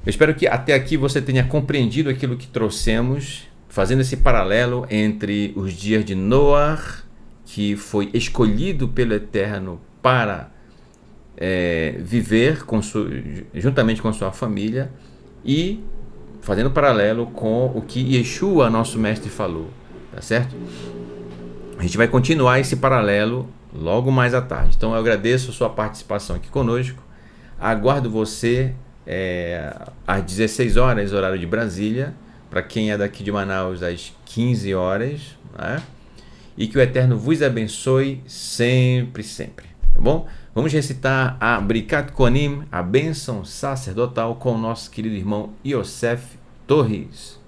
Eu espero que até aqui você tenha compreendido aquilo que trouxemos, fazendo esse paralelo entre os dias de Noach, que foi escolhido pelo Eterno para viver juntamente com sua família, e fazendo paralelo com o que Yeshua, nosso mestre, falou. Tá certo? A gente vai continuar esse paralelo logo mais à tarde. Então eu agradeço a sua participação aqui conosco. Aguardo você às 16 horas, horário de Brasília, para quem é daqui de Manaus, às 15 horas, né? E que o Eterno vos abençoe sempre, sempre, tá bom? Vamos recitar a Brikat Kohanim, a bênção sacerdotal, com o nosso querido irmão Yosef Torres.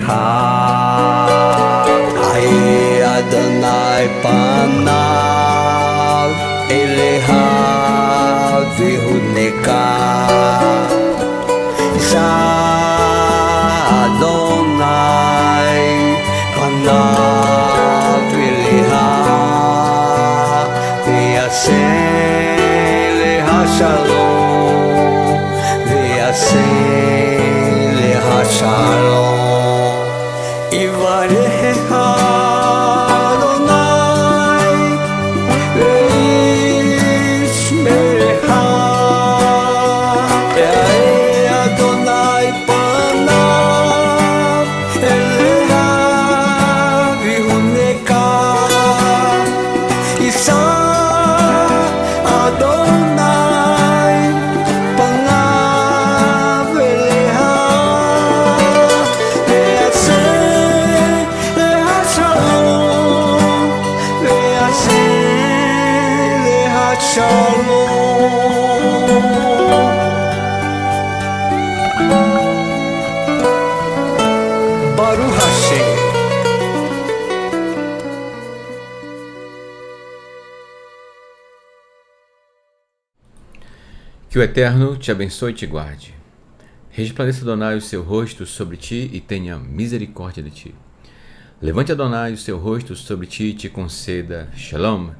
Hai Adonai panav elecha vihuneka Adonai panav elecha v'yaseh lecha shalom v'yaseh lecha shalom Yivarecha Adonai ve'yishmerecha Ya'eh Adonai panav elecha v'yihuneka Yisa Adonai panav elecha ve'yaseh lecha shalom ve'yaseh lecha shalom Baruch Hashem. Que o Eterno te abençoe e te guarde. Resplandeça Adonai o seu rosto sobre ti e tenha misericórdia de ti. Levante Adonai o seu rosto sobre ti e te conceda Shalom,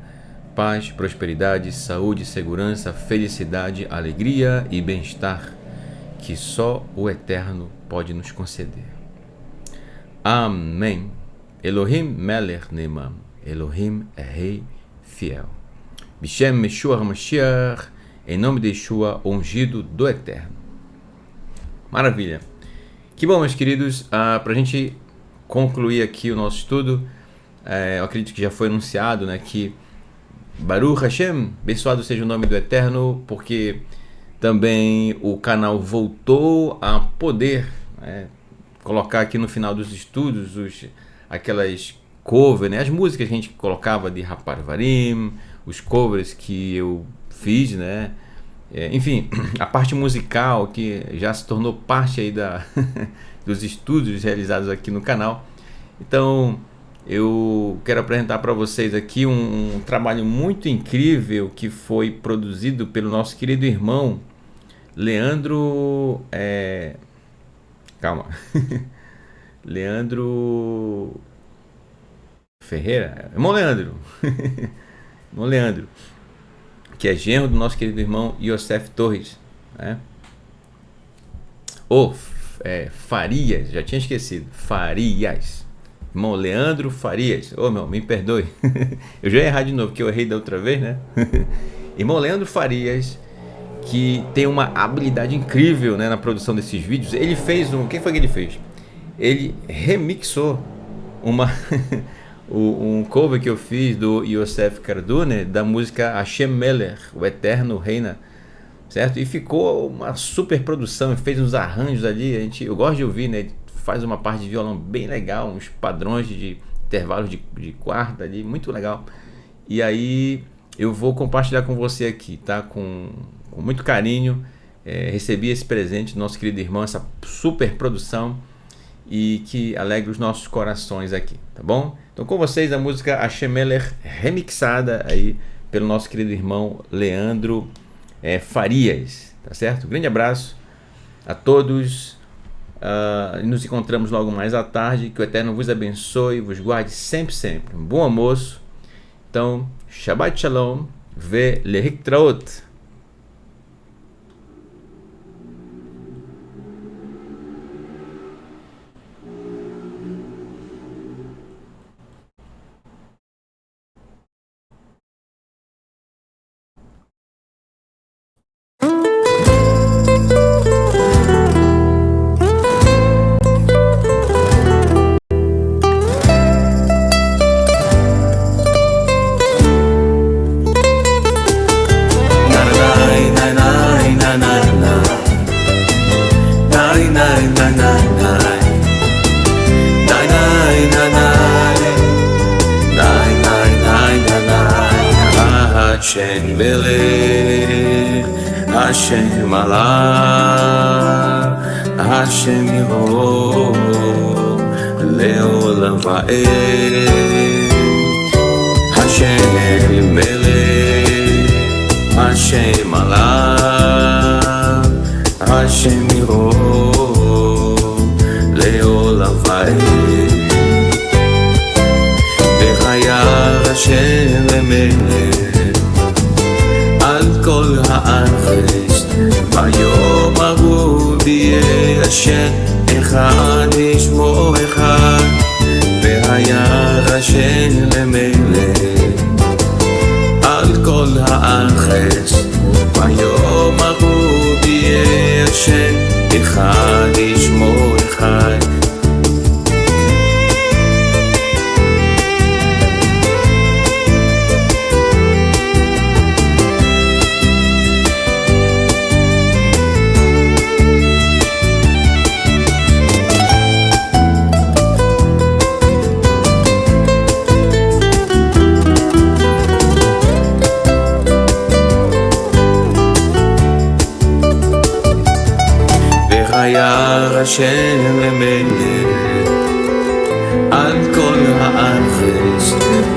paz, prosperidade, saúde, segurança, felicidade, alegria e bem-estar, que só o Eterno pode nos conceder. Amém. Elohim Melech Ne'emam. Elohim é Rei fiel. Bishem Yeshua HaMashiach, em nome de Yeshua, ungido do Eterno. Maravilha. Que bom, meus queridos. Para a gente concluir aqui o nosso estudo, eu acredito que já foi anunciado, né, que Baruch Hashem, abençoado seja o nome do Eterno, porque também o canal voltou a poder colocar aqui no final dos estudos aquelas covers, né, as músicas que a gente colocava de Raparvarim, os covers que eu fiz, né? Enfim, a parte musical que já se tornou parte aí dos estudos realizados aqui no canal. Então, eu quero apresentar para vocês aqui um trabalho muito incrível que foi produzido pelo nosso querido irmão Leandro... Calma. Leandro Ferreira? Irmão Leandro. Irmão Leandro, que é genro do nosso querido irmão Yosef Torres, né? Farias, já tinha esquecido. Farias. Irmão Leandro Farias. Meu, me perdoe. Eu já ia errar de novo, porque eu errei da outra vez, né? Irmão Leandro Farias, que tem uma habilidade incrível, né, na produção desses vídeos. Ele fez o que foi que ele fez? Ele remixou um cover que eu fiz do Yosef Cardone, da música Hashem Melech, o Eterno Reina, certo? E ficou uma super produção, fez uns arranjos ali, eu gosto de ouvir, né? Faz uma parte de violão bem legal, uns padrões de intervalos de quarta ali, muito legal. E aí eu vou compartilhar com você aqui, tá? Com muito carinho, recebi esse presente do nosso querido irmão, essa super produção, e que alegra os nossos corações aqui, tá bom? Então com vocês a música Hashem Melech, remixada aí pelo nosso querido irmão Leandro Farias, tá certo? Um grande abraço a todos, nos encontramos logo mais à tarde, que o Eterno vos abençoe, vos guarde sempre, sempre. Um bom almoço. Então, Shabbat Shalom, ve lehiktraot. Hashem Melech, Hashem Malach, Hashem Yehovah, לעולם ועד. השם מלך, השם עליו, השם ירום לעולם ועד. וחייר השם למלך על כל הארץ, ביום ההוא יהיה השם אחד ישמו אחד. וחייר השם למלך על כל הארץ, ביום ההוא יהיה השם אחד ישמו אחד. וחייר השם למלך על כל הארץ,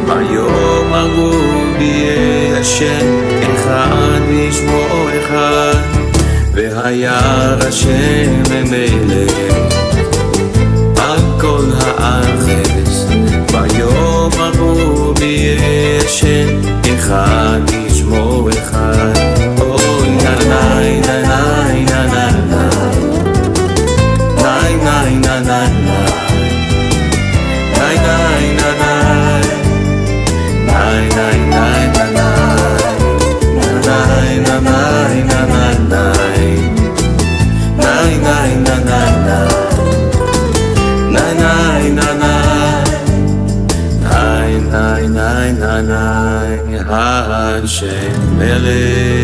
ביום ההוא יהיה השם אחד ישמו אחד. וחייר השם למלך על כל הארץ, ביום ההוא יהיה השם אחד ישמו אחד. אוי נאי נאי נאי השם מלך